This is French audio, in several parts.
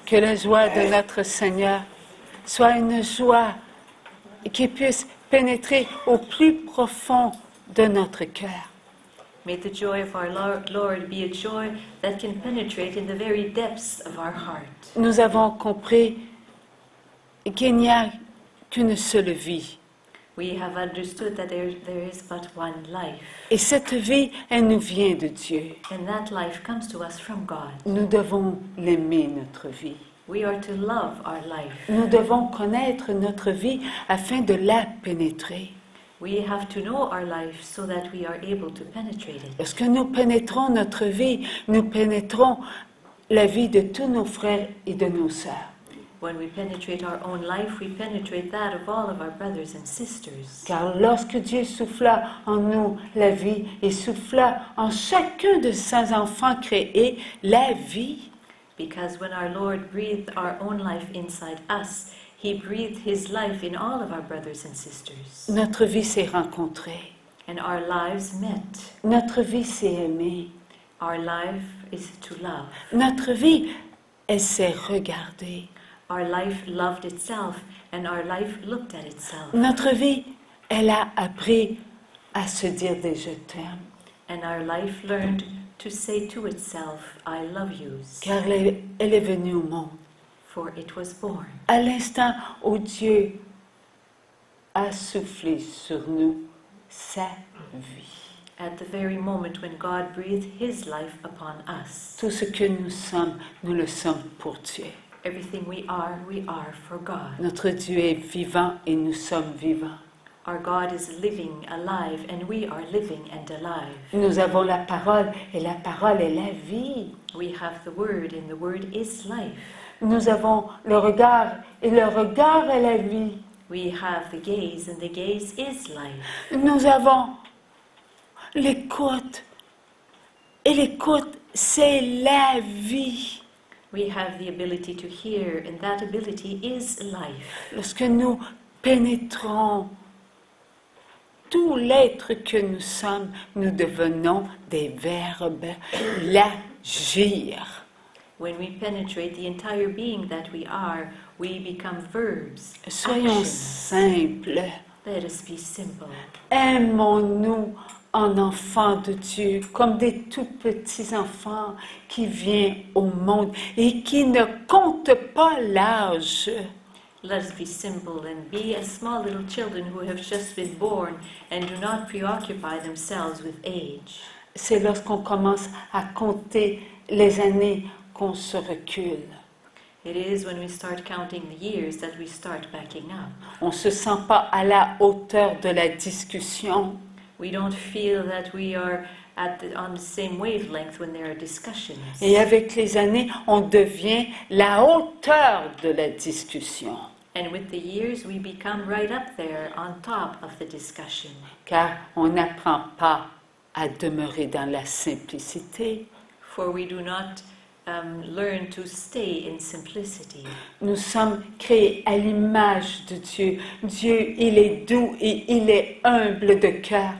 Que la joie de notre Seigneur soit une joie qui puisse pénétrer au plus profond de notre cœur. May the joy of our Lord be a joy that can penetrate in the very depths of our heart. Nous avons compris qu'il n'y a qu'une seule vie. We have understood that there is but one life. Et cette vie, elle nous vient de Dieu. And that life comes to us from God. Nous devons l'aimer, notre vie. We are to love our life. Nous devons connaître notre vie afin de la pénétrer. We have to know our life so that we are able to penetrate it. Lorsque nous pénétrons notre vie, nous pénétrons la vie de tous nos frères et de nos sœurs. When we penetrate our own life, we penetrate that of all of our brothers and sisters. Car lorsque Dieu souffla en nous la vie et souffla en chacun de ses enfants créés la vie, Because when our Lord breathed our own life inside us, He breathed His life in all of our brothers and sisters. notre vie s'est rencontrée. And our lives met. Notre vie s'est aimée. Our life is to love. Notre vie, elle s'est regardée. Our life loved itself, and our life looked at itself. Notre vie, elle a appris à se dire des je t'aime. And our life learned to say to itself, I love you. Car elle est venue au monde. For it was born. À l'instant où Dieu a soufflé sur nous sa vie. At the very moment when God breathed His life upon us. Tout ce que nous sommes, nous le sommes pour Dieu. Everything we are for God. Notre Dieu est vivant et nous sommes vivants. Our God is living, alive, and we are living and alive. Nous avons la parole et la parole est la vie. We have the Word, and the Word is life. Nous avons le regard et le regard est la vie. We have the gaze, and the gaze is life. Nous avons l'écoute et l'écoute c'est la vie. We have the ability to hear, and that ability is life. Lorsque nous pénétrons tout l'être que nous sommes, nous devenons des verbes, l'agir. When we penetrate the entire being that we are, we become verbs. Soyons Action. simples. Let us be simple. Aimons-nous en enfants de Dieu, comme des tout petits enfants qui viennent au monde et qui ne comptent pas l'âge. Let us be simple and be as small little children who have just been born and do not preoccupy themselves with age. C'est lorsqu'on commence à compter les années qu'on se recule. It is when we start counting the years that we start backing up. On ne se sent pas à la hauteur de la discussion. We don't feel that we are on the same wavelength when there are discussions. Et avec les années, on devient la hauteur de la discussion. And with the years, we become right up there on top of the discussion. Car on n'apprend pas à demeurer dans la simplicité. For we do not learn to stay in simplicity. Nous sommes créés à l'image de Dieu. Dieu, il est doux et il est humble de cœur.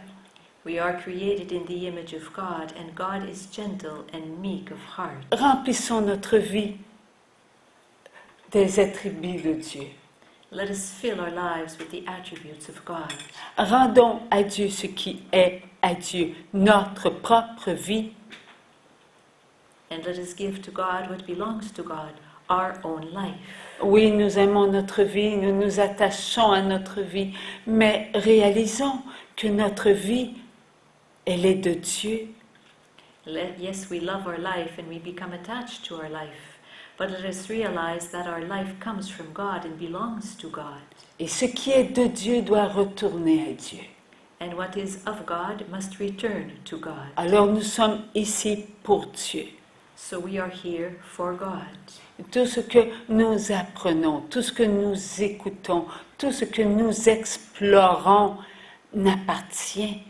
We are created in the image of God, and God is gentle and meek of heart. Remplissons notre vie des attributs de Dieu. Let us fill our lives with the attributes of God. Rendons à Dieu ce qui est à Dieu, notre propre vie. And let us give to God what belongs to God, our own life. Oui, nous aimons notre vie, nous nous attachons à notre vie, mais réalisons que notre vie, elle est de Dieu. Yes, we love our life and we become attached to our life. But let us realize that our life comes from God and belongs to God. Et ce qui est de Dieu doit retourner à Dieu. And what is of God must return to God. Alors nous sommes ici pour Dieu. So we are here for God. Tout ce que nous apprenons, tout ce que nous écoutons, tout ce que nous explorons n'appartient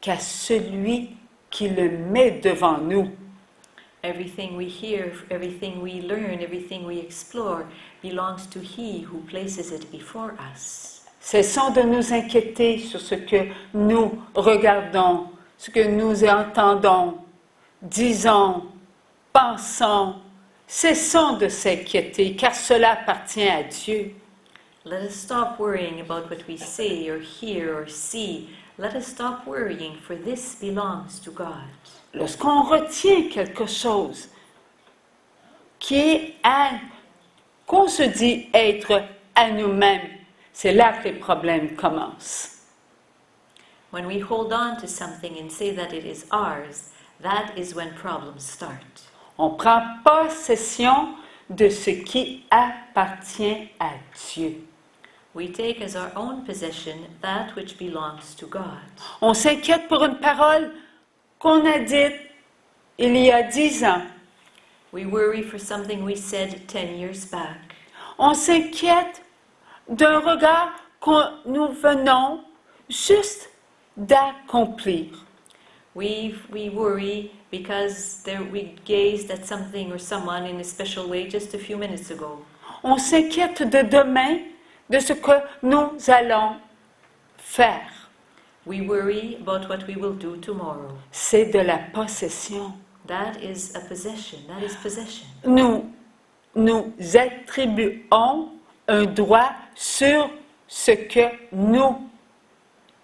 qu'à celui qui le met devant nous. Everything we hear, everything we learn, everything we explore belongs to He who places it before us. Cessons de nous inquiéter sur ce que nous regardons, ce que nous entendons, disons, pensons, cessons de s'inquiéter, car cela appartient à Dieu. Let us stop worrying about what we say or hear or see. Let us stop worrying, for this belongs to God. Lorsqu'on retient quelque chose qu'on se dit être à nous-mêmes, c'est là que les problèmes commencent. When we hold on to something and say that it is ours, that is when problems start. On prend possession de ce qui appartient à Dieu. We take as our own possession that which belongs to God. On s'inquiète pour une parole qu'on a dite il y a 10 ans. We worry for something we said 10 years back. On s'inquiète d'un regard que nous venons juste d'accomplir. We worry because we gazed at something or someone in a special way just a few minutes ago. On s'inquiète de demain, de ce que nous allons faire. We worry about what we will do tomorrow. C'est de la possession. That is a possession. That is possession. Nous attribuons un droit sur ce que nous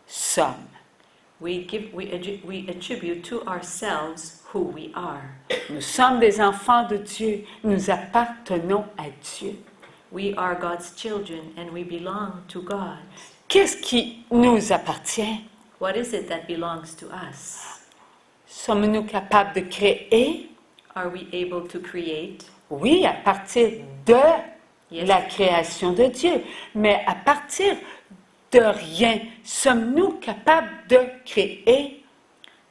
sommes. We attribute to ourselves who we are. Nous sommes des enfants de Dieu. Nous appartenons à Dieu. We are God's children and we belong to God. Qu'est-ce qui nous appartient? What is it that belongs to us? Sommes-nous capables de créer? Are we able to create? Oui, à partir de Yes. la création de Dieu. Mais à partir de rien, sommes-nous capables de créer?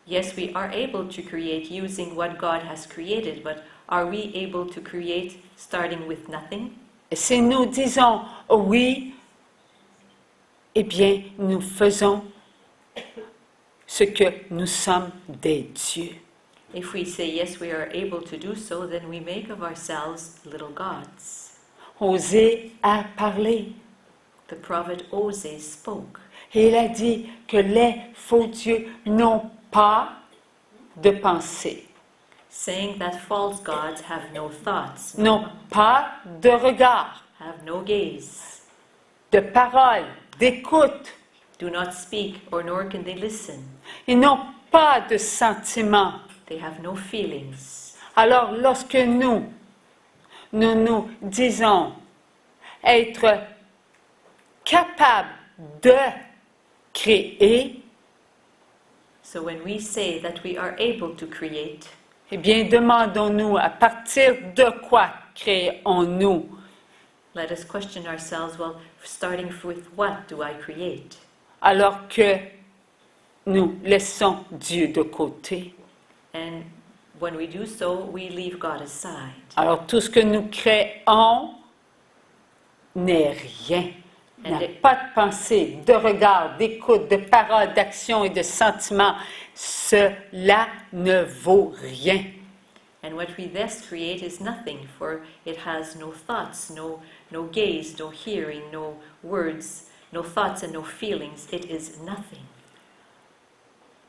Yes, we are able to create using what God has created, but are we able to create starting with nothing? Et si nous disons oui, eh bien, nous faisons ce que nous sommes des dieux. If we say yes, we are able to do so, then we make of ourselves little gods. Osée a parlé The prophet Osee spoke, et il a dit que les faux dieux n'ont pas de pensée, saying that false gods have no thoughts, n'ont pas de regard, have no gaze, de parole, d'écoute. do not speak, or nor can they listen. Ils n'ont pas de sentiments. They have no feelings. Alors, lorsque nous disons être capables de créer, So when we say that we are able to create, eh bien, demandons-nous à partir de quoi créons-nous? let us question ourselves, well, starting with what do I create? Alors que nous laissons Dieu de côté. And when we do so, we leave God aside. Alors, tout ce que nous créons n'est rien. N'a pas de pensée, de regard, d'écoute, de parole, d'action et de sentiment. Cela ne vaut rien. And what we thus create is nothing, for it has no thoughts, no gaze, no hearing, no words, no thoughts and no feelings. It is nothing.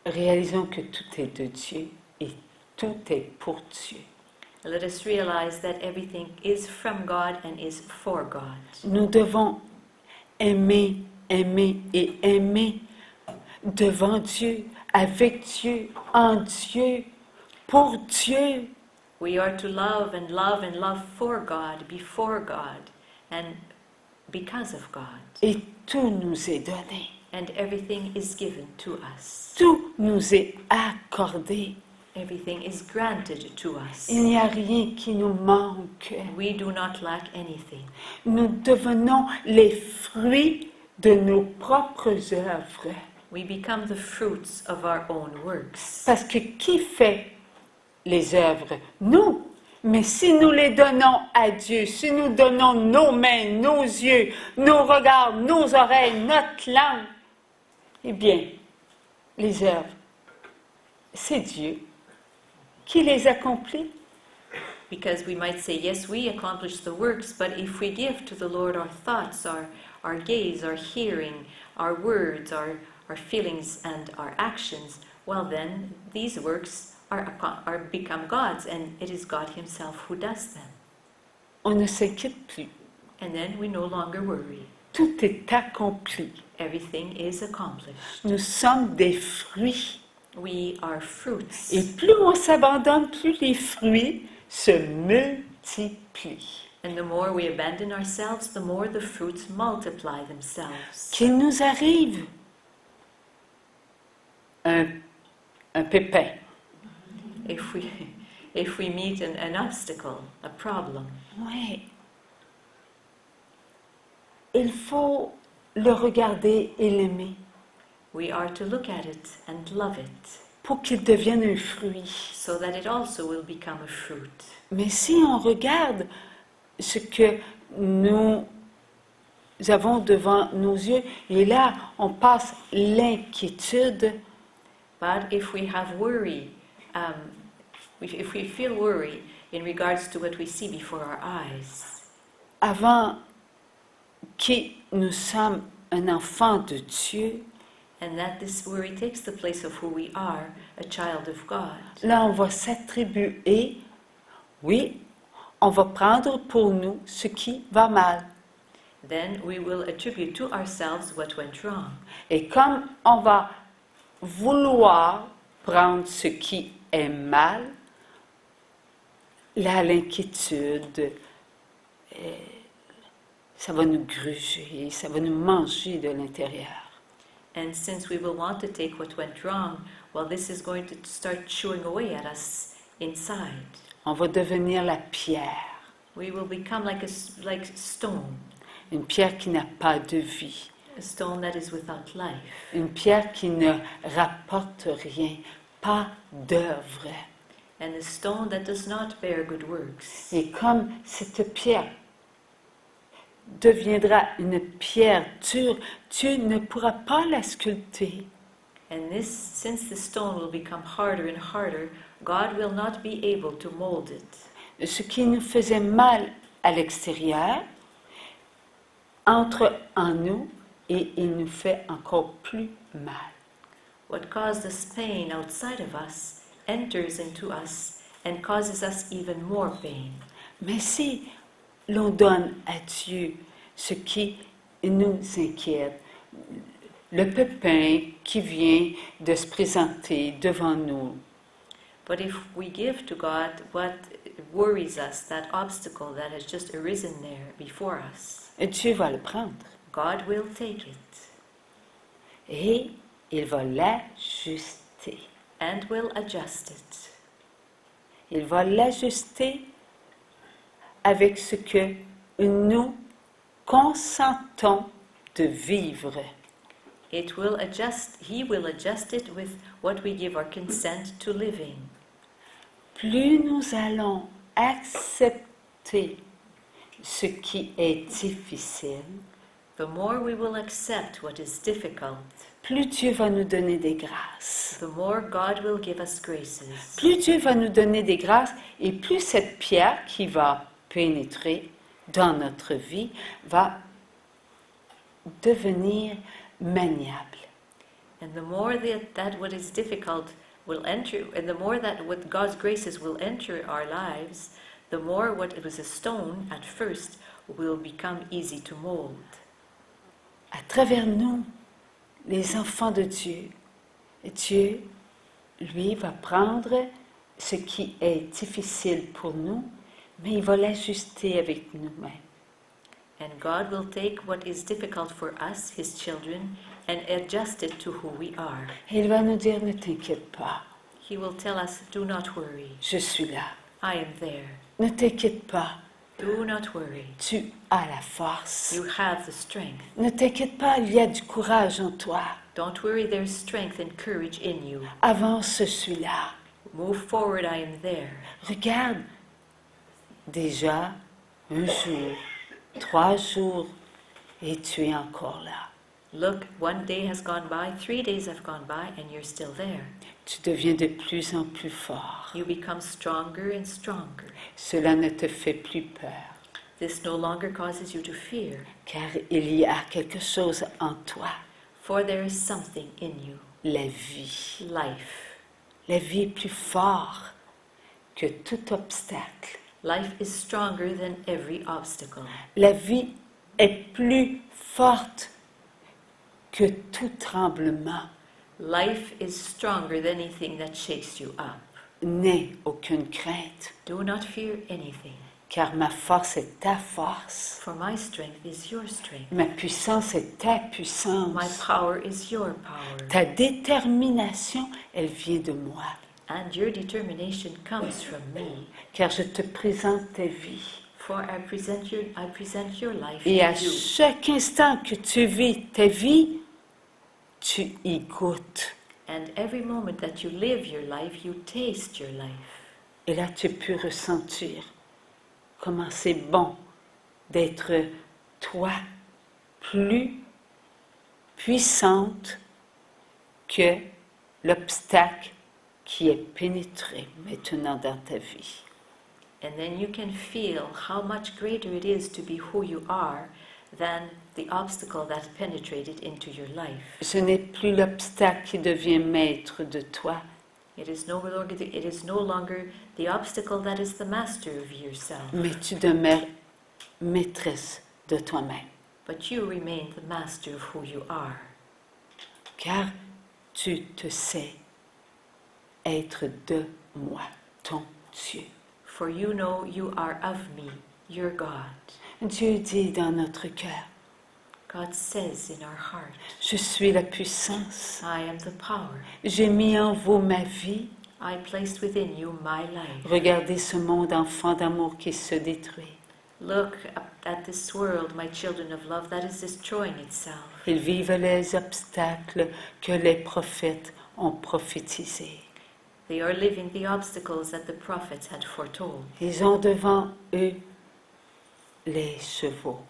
Réalisons que tout est de Dieu et tout est pour Dieu. Let us realize that everything is from God and is for God. Nous devons aimer, aimer et aimer devant Dieu, avec Dieu, en Dieu, pour Dieu. We are to love and love and love for God, before God, and because of God. Et tout nous est donné. And everything is given to us. Tout nous est accordé. Everything is granted to us. Il n'y a rien qui nous manque. We do not lack anything. Nous devenons les fruits de nos propres œuvres. We become the fruits of our own works. Parce que qui fait les œuvres? Nous. Mais si nous les donnons à Dieu, si nous donnons nos mains, nos yeux, nos regards, nos oreilles, notre langue, eh bien, les œuvres, c'est Dieu qui les accomplit. Because we might say, yes, we accomplish the works, but if we give to the Lord our thoughts, our gaze, our hearing, our words, our feelings, and our actions, well then, these works are become God's, and it is God Himself who does them. on ne s'inquiète plus. And then we no longer worry. Tout est accompli. Everything is accomplished. Nous sommes des fruits. We are fruits. Et plus on s'abandonne, plus les fruits se multiplient. And the more we abandon ourselves, the more the fruits multiply themselves. Qu'il nous arrive un pépin, If we meet an obstacle, a problem, oui, il faut le regarder et l'aimer we are to look at it and love it, pour qu'il devienne un fruit. so that it also will become a fruit. Mais si on regarde ce que nous avons devant nos yeux, et là, on passe l'inquiétude, But if we have worry, if we feel worry in regards to what we see before our eyes, avant que nous sommes un enfant de Dieu, and that this worry takes the place of who we are, a child of God, là, on va s'attribuer, oui, on va prendre pour nous ce qui va mal. then we will attribute to ourselves what went wrong. Et comme on va vouloir prendre ce qui est mal, là, l'inquiétude, ça va nous gruger, ça va nous manger de l'intérieur. And since we will want to take what went wrong, well, this is going to start chewing away at us inside. On va devenir la pierre, We will become like stone, une pierre qui n'a pas de vie, a stone that is without life, une pierre qui ne rapporte rien, pas d'œuvre. and a stone that does not bear good works. Et comme cette pierre deviendra une pierre dure, Dieu ne pourra pas la sculpter. And since the stone will become harder and harder, God will not be able to mold it. Ce qui nous faisait mal à l'extérieur entre en nous et il nous fait encore plus mal. What caused us pain outside of us enters into us and causes us even more pain. Mais si l'on donne à Dieu ce qui nous inquiète, le pépin qui vient de se présenter devant nous, But if we give to God what worries us, that obstacle that has just arisen there before us, Dieu va le prendre God will take it et il va l'ajuster. and will adjust it. Il va l'ajuster avec ce que nous consentons de vivre. He will adjust it with what we give our consent to living. Plus nous allons accepter ce qui est difficile, The more we will accept what is difficult, plus Dieu va nous donner des grâces. the more God will give us graces. Plus Dieu va nous donner des grâces et plus cette pierre qui va pénétrer dans notre vie va devenir maniable. And the more that what is difficult will enter, and the more that what God's graces will enter our lives, the more what it was a stone at first will become easy to mold. À travers nous, les enfants de Dieu, Dieu, lui, va prendre ce qui est difficile pour nous, mais il va l'ajuster avec nous-mêmes. And God will take what is difficult for us, His children, and adjust it to who we are. Et il va nous dire, ne t'inquiète pas, He will tell us, do not worry, je suis là. I am there. Ne t'inquiète pas, Do not worry, tu as la force. you have the strength. Ne t'inquiète pas, il y a du courage en toi. Don't worry, there's strength and courage in you. Avance, je suis là. Move forward, I am there. Regarde, déjà, un jour, 3 jours, et tu es encore là. Look, 1 day has gone by, 3 days have gone by, and you're still there. Tu deviens de plus en plus fort. You become stronger and stronger. Cela ne te fait plus peur, This no longer causes you to fear, car il y a quelque chose en toi, for there is something in you, la vie. life. La vie est plus forte que tout obstacle Life is stronger than every obstacle. La vie est plus forte que tout tremblement. Life is stronger than anything that shakes you up. N'aie aucune crainte, Do not fear anything, car ma force est ta force. for my strength is your strength. Ma puissance est ta My puissance. power is your power. Ta détermination, elle vient de moi, And your determination comes from me. car je te présente ta vie. For I present your life Et à to you. chaque instant que tu vis ta vie, tu y goûtes. And every moment that you live your life, you taste your life. Et là, tu peux ressentir comment c'est bon d'être toi plus puissante que l'obstacle qui est pénétré maintenant dans ta vie. And then you can feel how much greater it is to be who you are than the obstacle that penetrated into your life. Ce n'est plus l'obstacle qui devient maître de toi, It is no longer the obstacle that is the master of yourself, mais tu demeures maîtresse de toi-même, but you remain the master of who you are, car tu te sais être de moi, ton Dieu. for you know you are of me, your God. Dieu dit dans notre cœur, God says in our heart, je suis la puissance. I am the power. J'ai mis en vous ma vie. I placed within you my life. Regardez ce monde enfant d'amour qui se détruit. Look at this world, my children of love, that is destroying itself. Ils vivent les obstacles que les prophètes ont prophétisés. They are living the obstacles that the prophets had foretold. Ils ont devant eux les chevaux.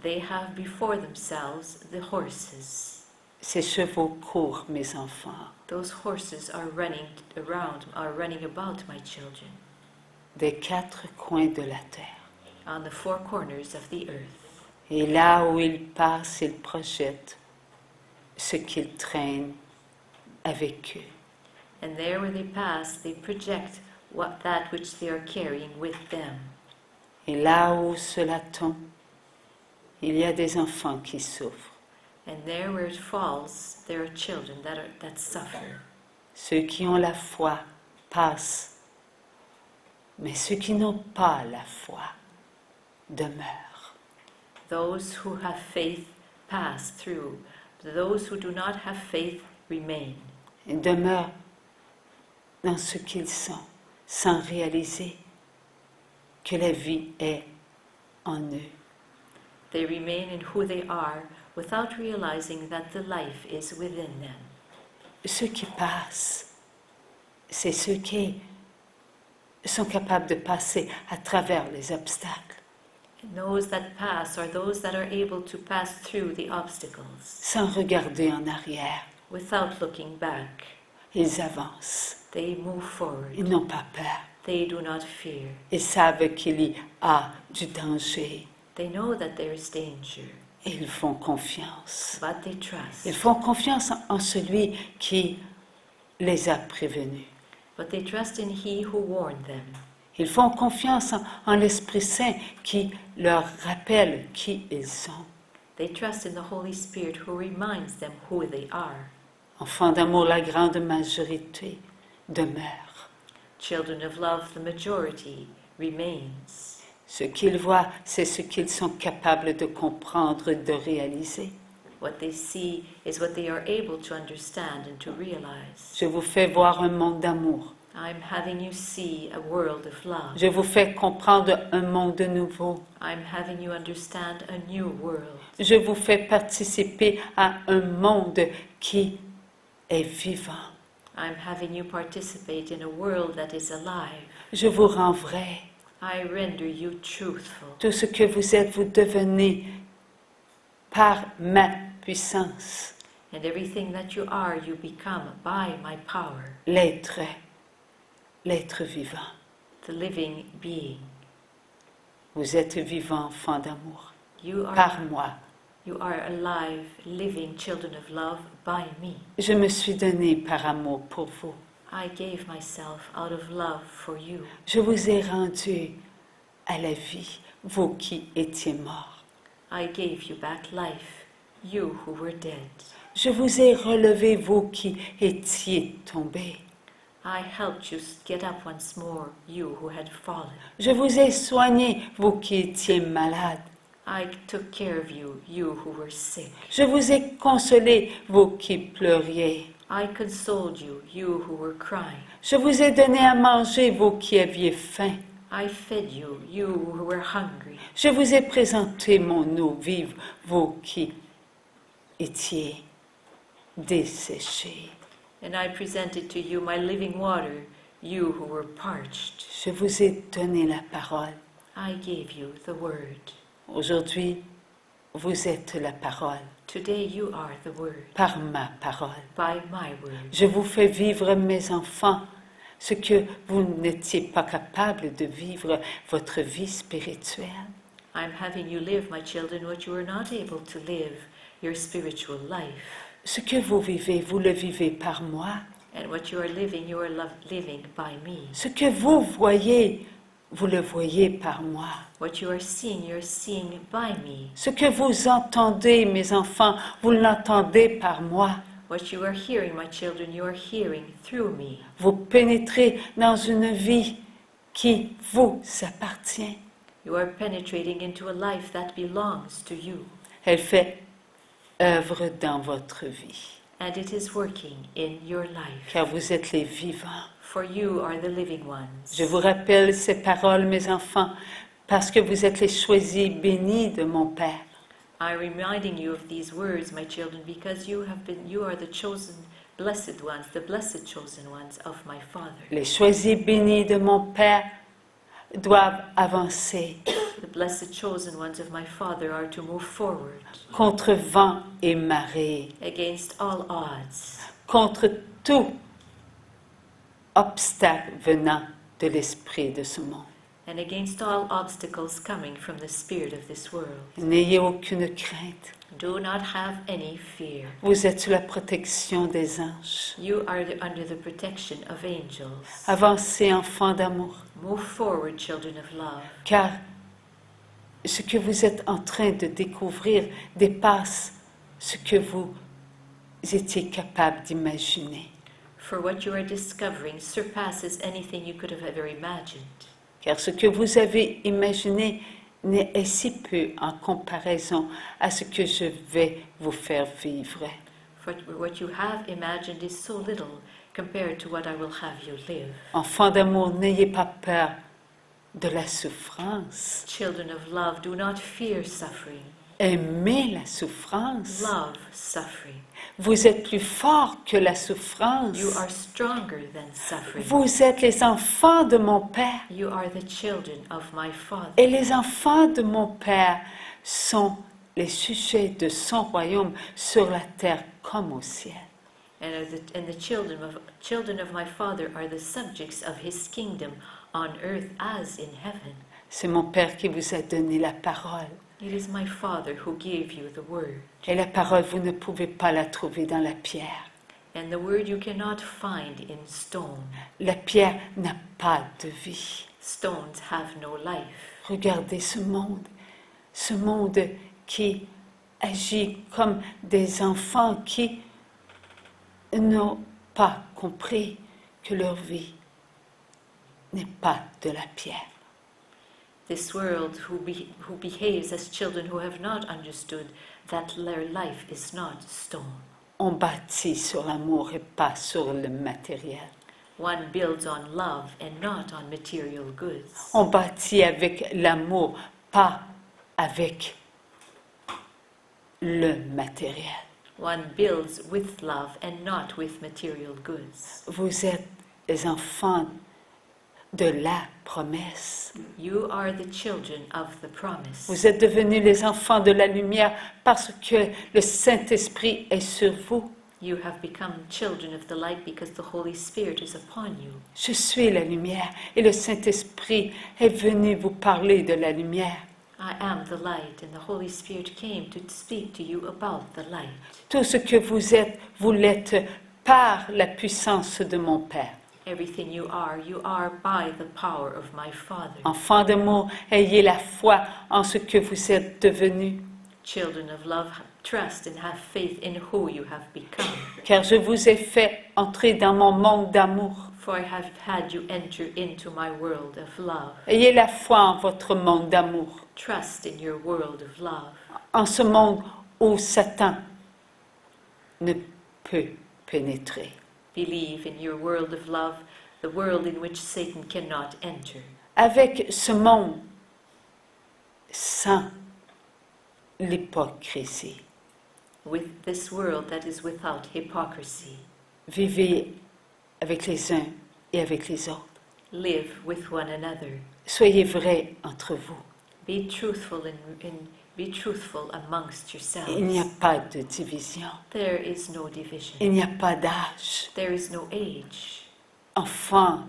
They have before themselves the horses. Ces chevaux courent, mes enfants, Those horses are running about, my children, des quatre coins de la terre. on the four corners of the earth. Et là où ils passent, ils projettent ce qu'ils traînent avec eux. And there where they pass, they project that which they are carrying with them. Et là où cela tombe, il y a des enfants qui souffrent. And there where it falls, there are children that suffer. Ceux qui ont la foi passent, mais ceux qui n'ont pas la foi demeurent. Those who have faith pass through. Those who do not have faith remain. Ils demeurent dans ce qu'ils sont, sans réaliser que la vie est en eux. They remain in who they are without realizing that the life is within them. Ceux qui passent, c'est ceux qui sont capables de passer à travers les obstacles, And those that pass are those that are able to pass through the obstacles sans regarder en arrière. without looking back. Ils avancent, They move forward. ils n'ont pas peur. They do not fear. Ils savent qu'il y a du danger They know that there is danger, et ils font confiance. but they trust. Ils font confiance en celui qui les a prévenus. But they trust in He who warned them. Ils font confiance en l'Esprit Saint qui leur rappelle qui ils sont. They trust in the Holy Spirit who reminds them who they are. Enfants d'amour, la grande majorité demeure. Children of love, the majority remains. Ce qu'ils voient, c'est ce qu'ils sont capables de comprendre, de réaliser. What they see is what they are able to understand and to realize. Je vous fais voir un monde d'amour. I'm having you see a world of love. Je vous fais comprendre un monde nouveau. I'm having you understand a new world. Je vous fais participer à un monde qui est vivant. I'm having you participate in a world that is alive. Je vous rends vrai. I render you truthful. Tout ce que vous êtes, vous devenez par ma puissance. And everything that you are, you become by my power, L'être vivant. the living being. Vous êtes vivant, enfant d'amour, You par are, moi. you are alive, living children of love by me. Je me suis donné par amour pour vous. I gave myself out of love for you. Je vous ai rendu à la vie, vous qui étiez morts. I gave you back life, you who were dead. Je vous ai relevé, vous qui étiez tombés. I helped you get up once more, you who had fallen. Je vous ai soigné, vous qui étiez malades. I took care of you, you who were sick. Je vous ai consolé, vous qui pleuriez. I consoled you, you who were crying. Je vous ai donné à manger, vous qui aviez faim. I fed you, you who were hungry. Je vous ai présenté mon eau vive, vous qui étiez desséchés. And I presented to you my living water, you who were parched. Je vous ai donné la parole. I gave you the word. Aujourd'hui, vous êtes la parole, Today you are the word, par ma parole. by my word. Je vous fais vivre, mes enfants, ce que vous n'étiez pas capable de vivre, votre vie spirituelle. I'm having you live, my children, what you were not able to live, your spiritual life. Ce que vous vivez, vous le vivez par moi. And what you are living living by me. Ce que vous voyez, vous le voyez par moi. What you are seeing, you're seeing by me. Ce que vous entendez, mes enfants, vous l'entendez par moi. What you are hearing, my children, you are hearing through me. Vous pénétrez dans une vie qui vous appartient. You are penetrating into a life that belongs to you. Elle fait œuvre dans votre vie, And it is working in your life. car vous êtes les vivants. For you are the living ones. Je vous rappelle ces paroles, mes enfants, parce que vous êtes les choisis bénis de mon Père. I'm reminding you of these words, my children, because you are the chosen, blessed ones, the blessed chosen ones of my Father. Les choisis bénis de mon Père doivent avancer The blessed chosen ones of my Father are to move forward contre vent et marée, against all odds, contre tout obstacle venant de l'esprit de ce monde. and against all obstacles coming from the spirit of this world. N'ayez aucune crainte. Do not have any fear. Vous êtes sous la protection des anges. You are under the protection of angels. Avancez, enfants d'amour, Move forward, children of love, car ce que vous êtes en train de découvrir dépasse ce que vous étiez capable d'imaginer. for what you are discovering surpasses anything you could have ever imagined. Car ce que vous avez imaginé est si peu en comparaison à ce que je vais vous faire vivre. For what you have imagined is so little compared to what I will have you live. Enfants d'amour, n'ayez pas peur de la souffrance. Children of love, do not fear suffering. Aimez la souffrance. Love suffering. Vous êtes plus fort que la souffrance. You are stronger than suffering. Vous êtes les enfants de mon Père. You are the children of my Father. Et les enfants de mon Père sont les sujets de son royaume sur la terre comme au ciel. And the children of my Father are the subjects of His kingdom on earth as in heaven. C'est mon Père qui vous a donné la parole. It is my Father who gave you the word. Et la parole, vous ne pouvez pas la trouver dans la pierre. And the word you cannot find in stone. La pierre n'a pas de vie. Stones have no life. Regardez ce monde qui agit comme des enfants qui n'ont pas compris que leur vie n'est pas de la pierre. This world who behaves as children who have not understood that their life is not stone. On bâtit sur l'amour et pas sur le matériel. One builds on love and not on material goods. On bâtit avec l'amour, pas avec le matériel. One builds with love and not with material goods. Vous êtes les enfants de la promesse. You are the children of the promise. Vous êtes devenus les enfants de la lumière parce que le Saint-Esprit est sur vous. You have become children of the light because the Holy Spirit is upon you. Je suis la lumière et le Saint-Esprit est venu vous parler de la lumière. I am the light, and the Holy Spirit came to speak to you about the light. Tout ce que vous êtes, vous l'êtes par la puissance de mon Père. Everything you are by the power of my Father. Enfants d'amour, ayez la foi en ce que vous êtes devenus, Children of love, trust and have faith in who you have become. car je vous ai fait entrer dans mon monde d'amour. For I have had you enter into my world of love. Ayez la foi en votre monde d'amour, Trust in your world of love. en ce monde où Satan ne peut pénétrer. Believe in your world of love, the world in which Satan cannot enter. Avec ce monde sans l'hypocrisie, With this world that is without hypocrisy. vivez avec les uns et avec les autres. Live with one another. Soyez vrais entre vous. Be truthful be truthful amongst Il n'y a yourselves. pas de division. There is no division. Il n'y a pas d'âge. There is no age. Enfants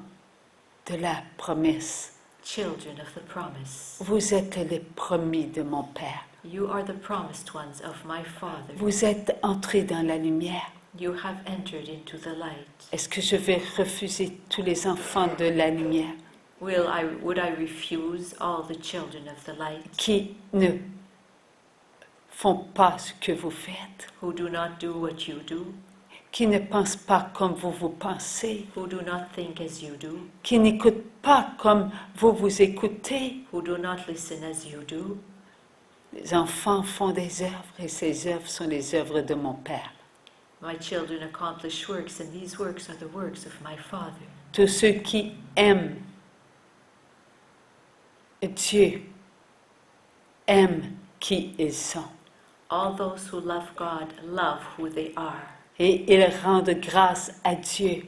de la promesse, Children of the promise. vous êtes les premiers de mon Père. You are the promised ones of my Father. Vous êtes entrés dans la lumière. You have entered into the light. Est-ce que je vais refuser tous les enfants de la lumière Would I refuse all the children of the light qui ne font pas ce que vous faites, who do not do what you do, qui ne pensent pas comme vous pensez, who do not think as you do, qui n'écoutent pas comme vous écoutez? who do not listen as you do? Les enfants font des œuvres et ces œuvres sont les œuvres de mon Père. My children accomplish works, and these works are the works of my Father. Tous ceux qui aiment Dieu aiment qui ils sont All those who love God love who they are, et ils rendent grâce à Dieu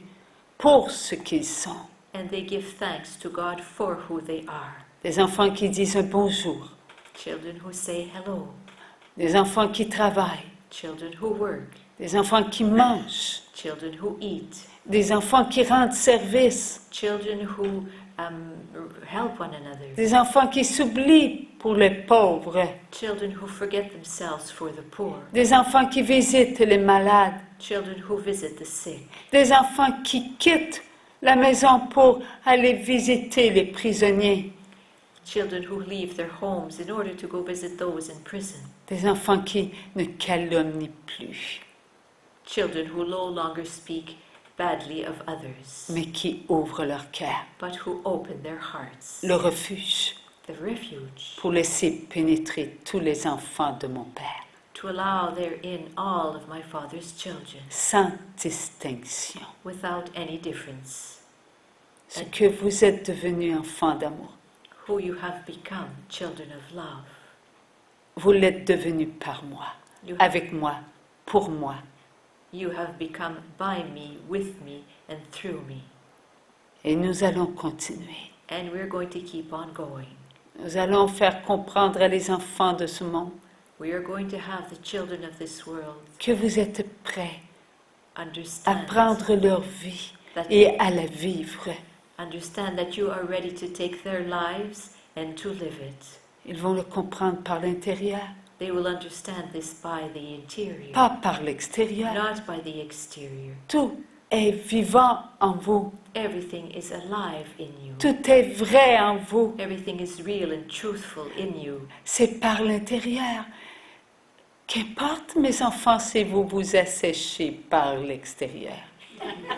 pour ce qu'ils sont. and they give thanks to God for who they are. Des enfants qui disent un bonjour, Children who say hello, des enfants qui travaillent, children who work, des enfants qui mangent, children who eat, des enfants qui rendent service, children who help one another, des enfants qui s'oublient pour les pauvres, children who forget themselves for the poor, des enfants qui visitent les malades, children who visit the sick, des enfants qui quittent la maison pour aller visiter les prisonniers, children who leave their homes in order to go visit those in prison, des enfants qui ne calomnient plus, children who no longer speak badly of others, mais qui ouvrent leur cœur, but who open their hearts, le refuge, the refuge, pour laisser pénétrer tous les enfants de mon Père, to allow therein all of my Father's children, sans distinction. without any difference. Ce que vous êtes devenus enfants d'amour, Who you have become, children of love. vous l'êtes devenus par moi, You have, avec moi, pour moi. you have become by me, with me, and through me. Et nous allons continuer. And we're going to keep on going. Nous allons faire comprendre à les enfants de ce monde We are going to have the children of this world que vous êtes prêts à understand prendre leur vie that, et à la vivre. understand that you are ready to take their lives and to live it. Ils vont le comprendre par l'intérieur, They will understand this by the interior, pas par l'extérieur. not by the exterior. Tout est vivant en vous. Everything is alive in you. Tout est vrai en vous. Everything is real and truthful in you. C'est par l'intérieur. Qu'importe, mes enfants, si vous vous asséchez par l'extérieur.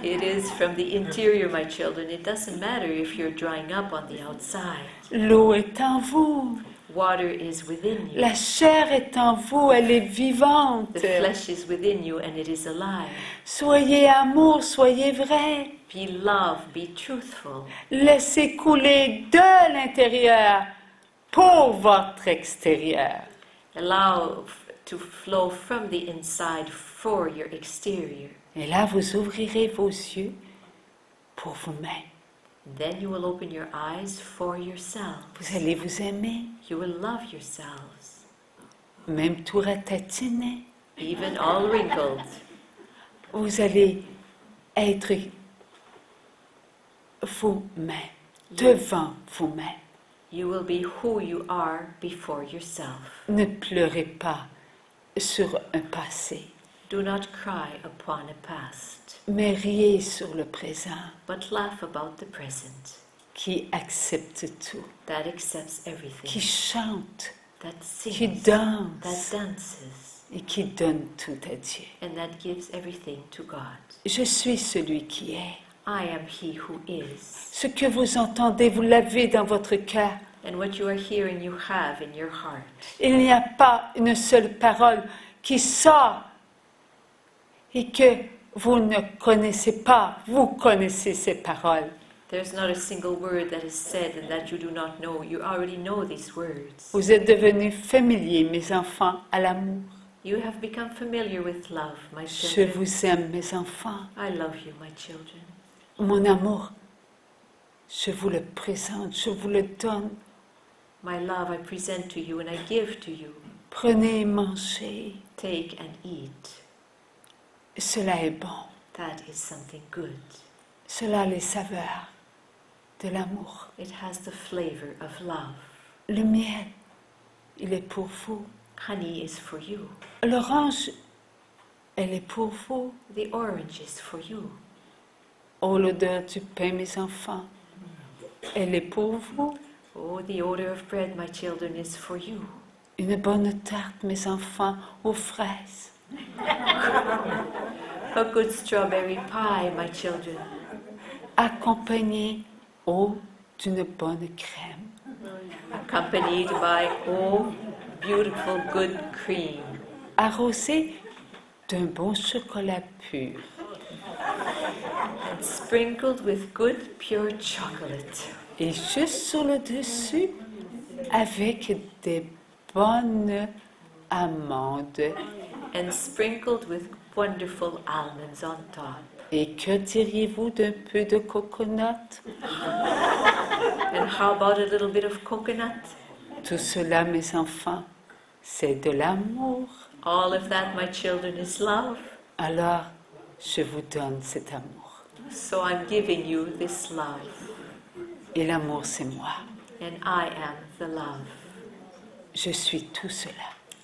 It is from the interior, my children. It doesn't matter if you're drying up on the outside. L'eau est en vous. Water is within you. La chair est en vous, elle est vivante. The flesh is within you and it is alive. Soyez amour, soyez vrai. Be love, be truthful. Laissez couler de l'intérieur pour votre extérieur. Allow to flow from the inside for your exterior. Et là, vous ouvrirez vos yeux pour vous-même. Then you will open your eyes for yourself. Vous allez vous aimer, You will love yourselves, même tout ratatiné. even all wrinkled. Vous allez être vous-même, devant vous-même. You will be who you are before yourself. Ne pleurez pas sur un passé. Do not cry upon a past, mais riez sur le présent but laugh about the present, qui accepte tout, that accepts qui everything, chante, that qui sings, that danse dances, et qui donne tout à Dieu. and that gives everything to God. Je suis celui qui est. I am he who is. Ce que vous entendez, vous l'avez dans votre cœur. And what you are hearing, you have in your heart. Il n'y a pas une seule parole qui sort et que vous ne connaissez pas. Vous connaissez ces paroles. There's not a single word that is said and that you do not know. You already know these words. Vous êtes devenus familiers, mes enfants, à l'amour. You have become familiar with love, my Je children. vous aime, mes enfants. I love you, my children. Mon amour, je vous le présente, je vous le donne. My love I present to you and I give to you. Prenez et mangez. Take and eat. Cela est bon. That is something good. Cela a les saveurs de l'amour. It has the flavor of love. Le miel, il est pour vous. Honey is for you. L'orange, elle est pour vous. The orange is for you. Oh, l'odeur du pain, mes enfants, elle est pour vous. Oh, the odor of bread, my children, is for you. Une bonne tarte, mes enfants, aux fraises. A good strawberry pie, my children. Accompagnée, oh, d'une bonne crème. Accompanied by, oh, beautiful good cream. Arrosée d'un bon chocolat pur. And sprinkled with good pure chocolate. Et juste sur le dessus, avec des bonnes amandes. And sprinkled with wonderful almonds on top. Et que diriez-vous d'un peu de coconut? And how about a little bit of coconut? Tout cela, mes enfants, c'est de l'amour. All of that, my children, is love. Alors, je vous donne cet amour. So I'm giving you this love. Et l'amour, c'est moi. And I am the love. Je suis tout cela.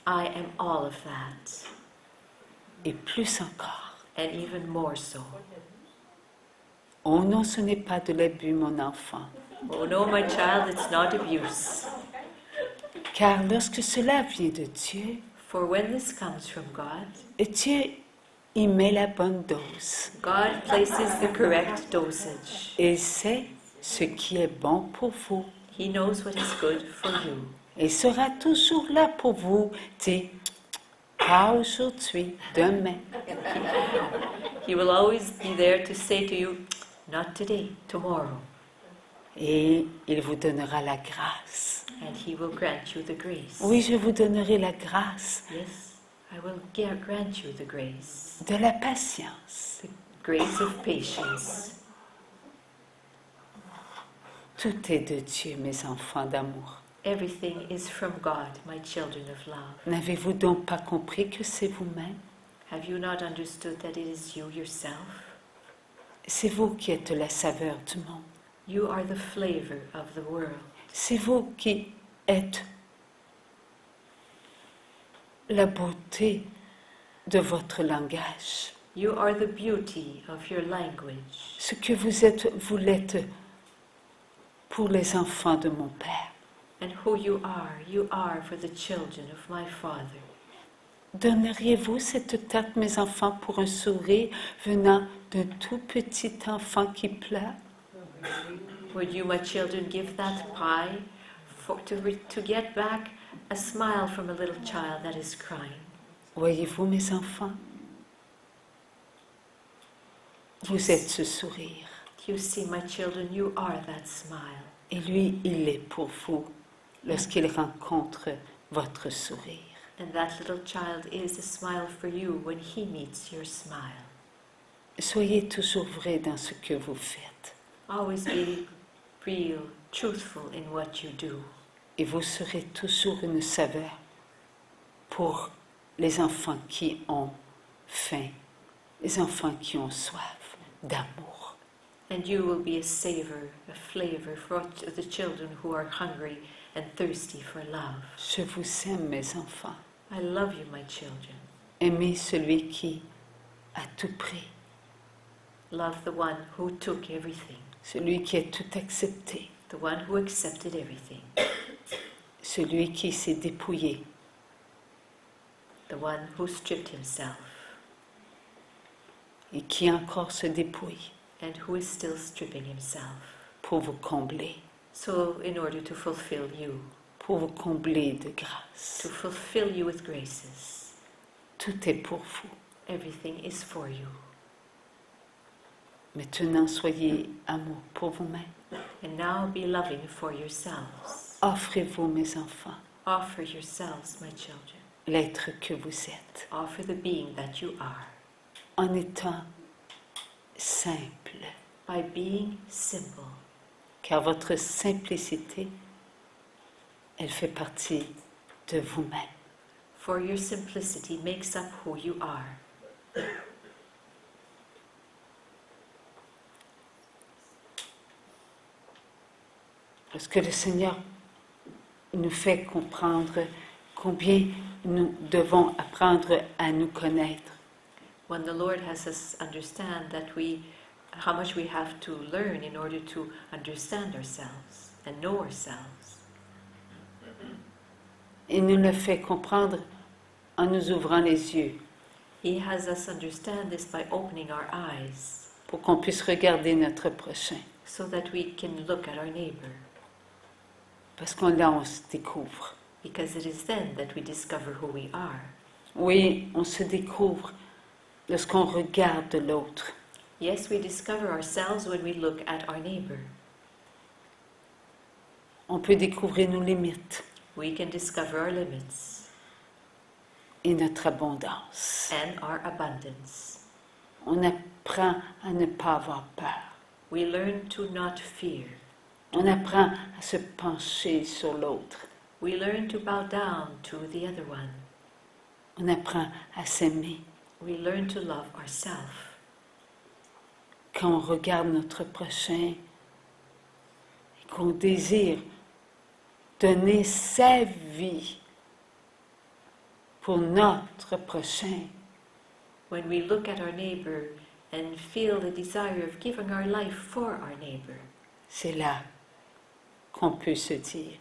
I am all of that. Et plus encore. And even more so. Oh non, ce n'est pas de l'abus, mon enfant. Oh no, my child, it's not abuse. Car lorsque cela vient de Dieu, For when this comes from God, Dieu y met la bonne dose. God places the correct dosage. Et c'est ce qui est bon pour vous. He knows what is good for you. Il sera toujours là pour vous dire, pas aujourd'hui, demain. He will always be there to say to you, not today, tomorrow. Et il vous donnera la grâce. And He will grant you the grace. Oui, je vous donnerai la grâce Yes, I will grant you the grace. de la patience. The grace of patience. Tout est de Dieu, mes enfants d'amour. Everything is from God, my children of love. N'avez-vous donc pas compris que c'est vous-même? Have you not understood that it is you yourself? C'est vous qui êtes la saveur du monde. You are the flavor of the world. C'est vous qui êtes la beauté de votre langage. You are the beauty of your language. Ce que vous êtes, vous l'êtes pour les enfants de mon Père. And who you are for the children of my Father. Donneriez-vous cette tarte, mes enfants, pour un sourire venant d'un tout petit enfant qui pleure? Would you, my children, give that pie to get back a smile from a little child that is crying? Voyez-vous, mes enfants, vous êtes ce sourire. You see, my children, you are that smile. Et lui, il est pour vous lorsqu'il rencontre votre sourire. And that little child is a smile for you when he meets your smile. Soyez toujours vrai dans ce que vous faites. Always be real, truthful in what you do. Et vous serez toujours une saveur pour les enfants qui ont faim, les enfants qui ont soif d'amour. And you will be a savor, a flavor for the children who are hungry and thirsty for love. Je vous aime, mes enfants, I love you, my children. Aimez celui qui a tout pris, Love the one who took everything, celui qui a tout accepté, the one who accepted everything, celui qui s'est dépouillé the one who stripped himself et qui encore se dépouille and who is still stripping himself. pour vous combler, So, in order to fulfill you, pour vous combler de grâce. to fulfill you with graces, Tout est pour vous. everything is for you. Maintenant, soyez amour pour vous-même. And now be loving for yourselves. Offrez-vous, mes enfants, Offer yourselves, my children. l'être que vous êtes, Offer the being that you are, en étant simple, by being simple, car votre simplicité, elle fait partie de vous-même. for your simplicity makes up who you are. Parce que le Seigneur nous fait comprendre combien nous devons apprendre à nous connaître. When the Lord has us understand that how much we have to learn in order to understand ourselves and know ourselves. Il nous le fait comprendre en nous ouvrant les yeux He has us understand this by opening our eyes pour qu'on puisse regarder notre prochain. so that we can look at our neighbor, Parce qu'on là, on se découvre. because it is then that we discover who we are. Oui, on se découvre lorsqu'on regarde l'autre. Yes, we discover ourselves when we look at our neighbor. On peut découvrir nos limites We can discover our limits et notre abondance. and our abundance. On apprend à ne pas avoir peur. We learn to not fear. On apprend à se pencher sur l'autre. We learn to bow down to the other one. On apprend à s'aimer. We learn to love ourselves. Quand on regarde notre prochain et qu'on désire donner sa vie pour notre prochain, When we look at our neighbor and feel the desire of giving our life for our neighbor, c'est là qu'on peut se dire,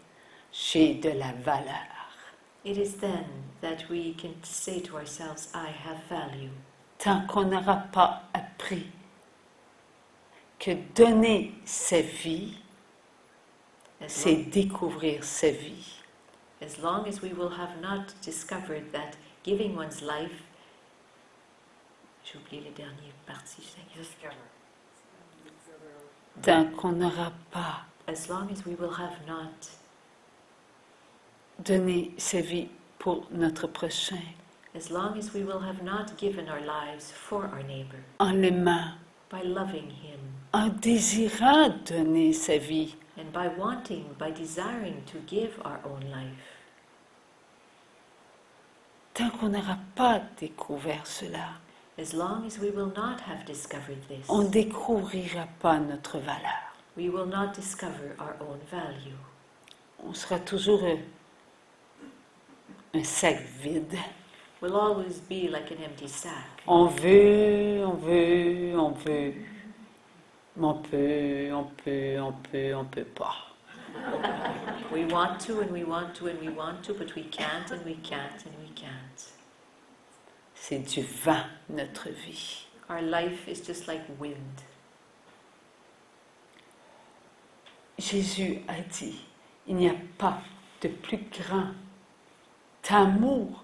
j'ai de la valeur. it is then that we can say to ourselves, I have value. Tant qu'on n'aura pas appris que donner sa vie, As c'est long, découvrir sa vie. as long as we will have not discovered that giving one's life, j'ai oublié les dernières parties, Tant qu'on n'aura pas as long as we will have not donné sa vie pour notre prochain, as long as we will have not given our lives for our neighbor, en l'aimant, by loving him, en désirant donner sa vie, and by wanting, by desiring to give our own life, tant qu'on n'aura pas découvert cela, as long as we will not have discovered this, on ne découvrira pas notre valeur. we will not discover our own value. On sera toujours un sac vide. We'll always be like an empty sack. On veut, on veut, on veut. Mais on peut, on peut, on peut, on peut pas. We want to and we want to and we want to, but we can't and we can't and we can't. C'est du vent, notre vie. Our life is just like wind. Jésus a dit, il n'y a pas de plus grand amour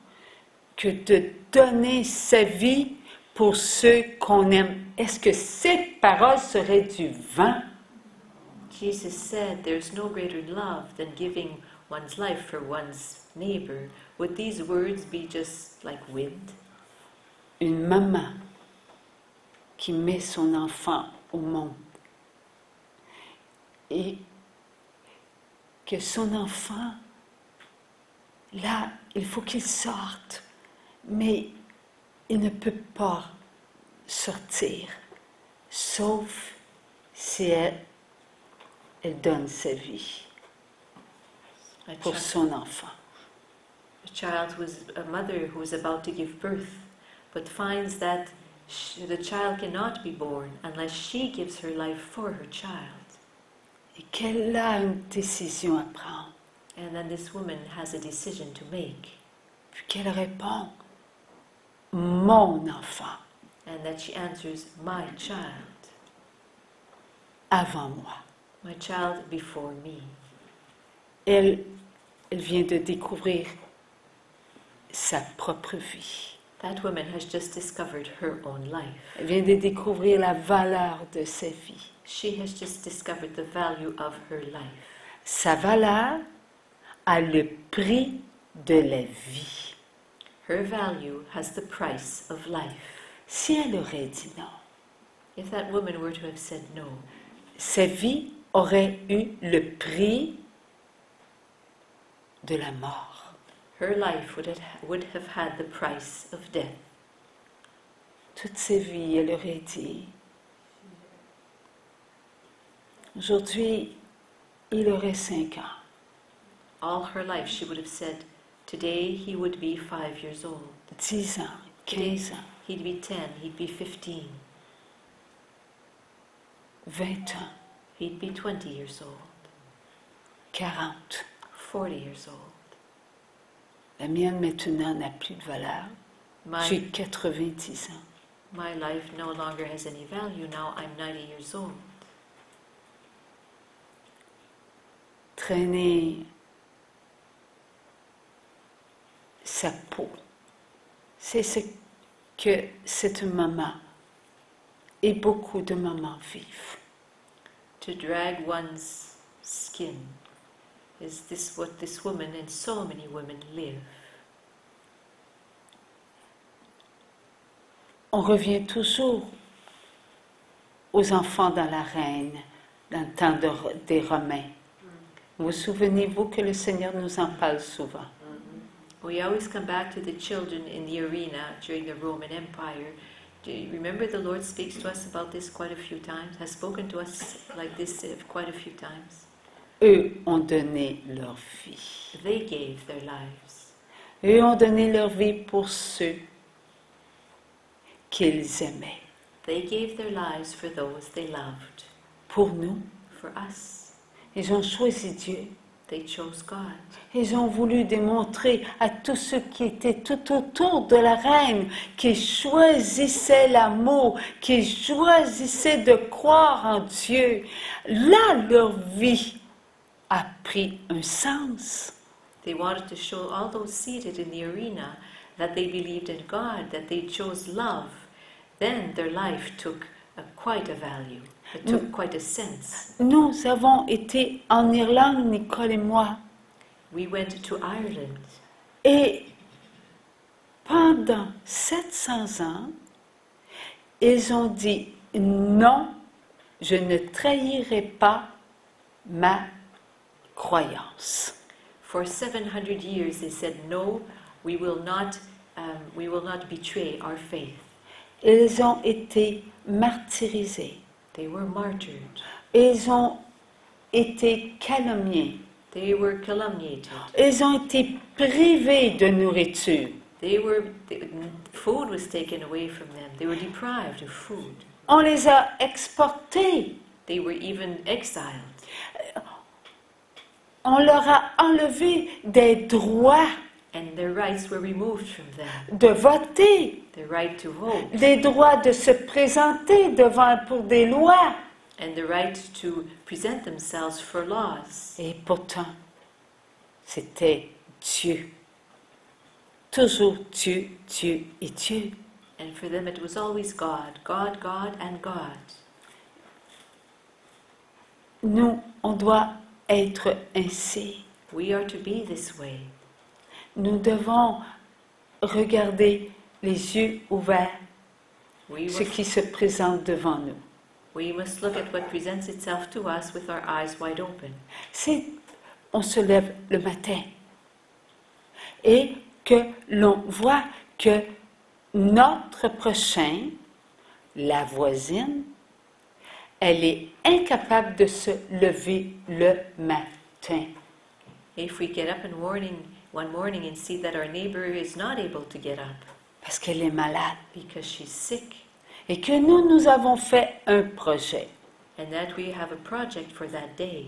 que de donner sa vie pour ceux qu'on aime. Est-ce que ces paroles seraient du vent? Jesus said there's no greater love than giving one's life for one's neighbor. Would these words be just like wind? Une maman qui met son enfant au monde et que son enfant, là, il faut qu'il sorte, mais il ne peut pas sortir, sauf si elle donne sa vie pour son enfant. A child a mother who is about to give birth but finds that the child cannot be born unless she gives her life for her child. Et qu'elle a une décision à prendre. And then this woman has a decision to make. Puis qu'elle répond, mon enfant, And that she answers, my child. avant moi. My child before me. Elle vient de découvrir sa propre vie. That woman has just discovered her own life. Elle vient de découvrir la valeur de sa vie. She has just discovered the value of her life. Sa valeur a le prix de la vie. Her value has the price of life. Si elle aurait dit non, If that woman were to have said no, sa vie aurait eu le prix de la mort. her life would have had the price of death. Toute sa vie, elle aurait dit, aujourd'hui, il aurait 5 ans. All her life she would have said, today he would be 5 years old. 10 ans, 15 ans, He'd be 10, he'd be 15, 20 ans, he'd be 20 years old, 40. 40 years old. La mienne maintenant n'a plus de valeur. J'ai My, 90 ans. my life no longer has any value. Now I'm 90 years old. Traîner sa peau, c'est ce que cette maman et beaucoup de mamans vivent. To drag one's skin, is this what this woman and so many women live? On revient toujours aux enfants dans l'arène, dans le temps des Romains. Vous souvenez-vous que le Seigneur nous en parle souvent? We always come back to the children in the arena during the Roman Empire. Do you remember the Lord speaks to us about this quite a few times, has spoken to us like this quite a few times? Eux ont donné leur vie. They gave their lives. Eux ont donné leur vie pour ceux qu'ils aimaient. They gave their lives for those they loved. Pour nous, For us, ils ont choisi Dieu. they chose God. Ils ont voulu démontrer à tous ceux qui étaient tout autour de la reine qu'ils choisissaient l'amour, qu'ils choisissaient de croire en Dieu. Là, leur vie a pris un sens. They wanted to show all those seated in the arena that they believed in God, that they chose love. Then their life took quite a value. It took quite a sense. Nous avons été en Irlande, Nicole et moi, We went to Ireland, et pendant 700 ans, ils ont dit non, je ne trahirai pas ma croyance. for 700 years they said, no, we will not betray our faith. Ils ont été martyrisés. They were martyred. Ils ont été calomniés. They were calumniated. Ils ont été privés de nourriture. Food was taken away from them. They were deprived of food. On les a exportés. They were even exiled. On leur a enlevé des droits And their rights were removed from them. de voter, The right to vote des droits de se présenter pour des lois. and the right to present themselves for laws. Et pourtant, c'était Dieu. Toujours Dieu, Dieu et Dieu. And for them it was always God, God, God, and God. Nous, on doit être ainsi. We are to be this way. Nous devons regarder les yeux ouverts ce qui se présente devant nous. We must look at what presents itself to us with our eyes wide open. On se lève le matin et que l'on voit que notre prochain, la voisine, elle est incapable de se lever le matin. If we get up one morning and see that our neighbor is not able to get up parce qu'elle est malade. because she's sick, Et que nous avons fait un projet. and that we have a project for that day.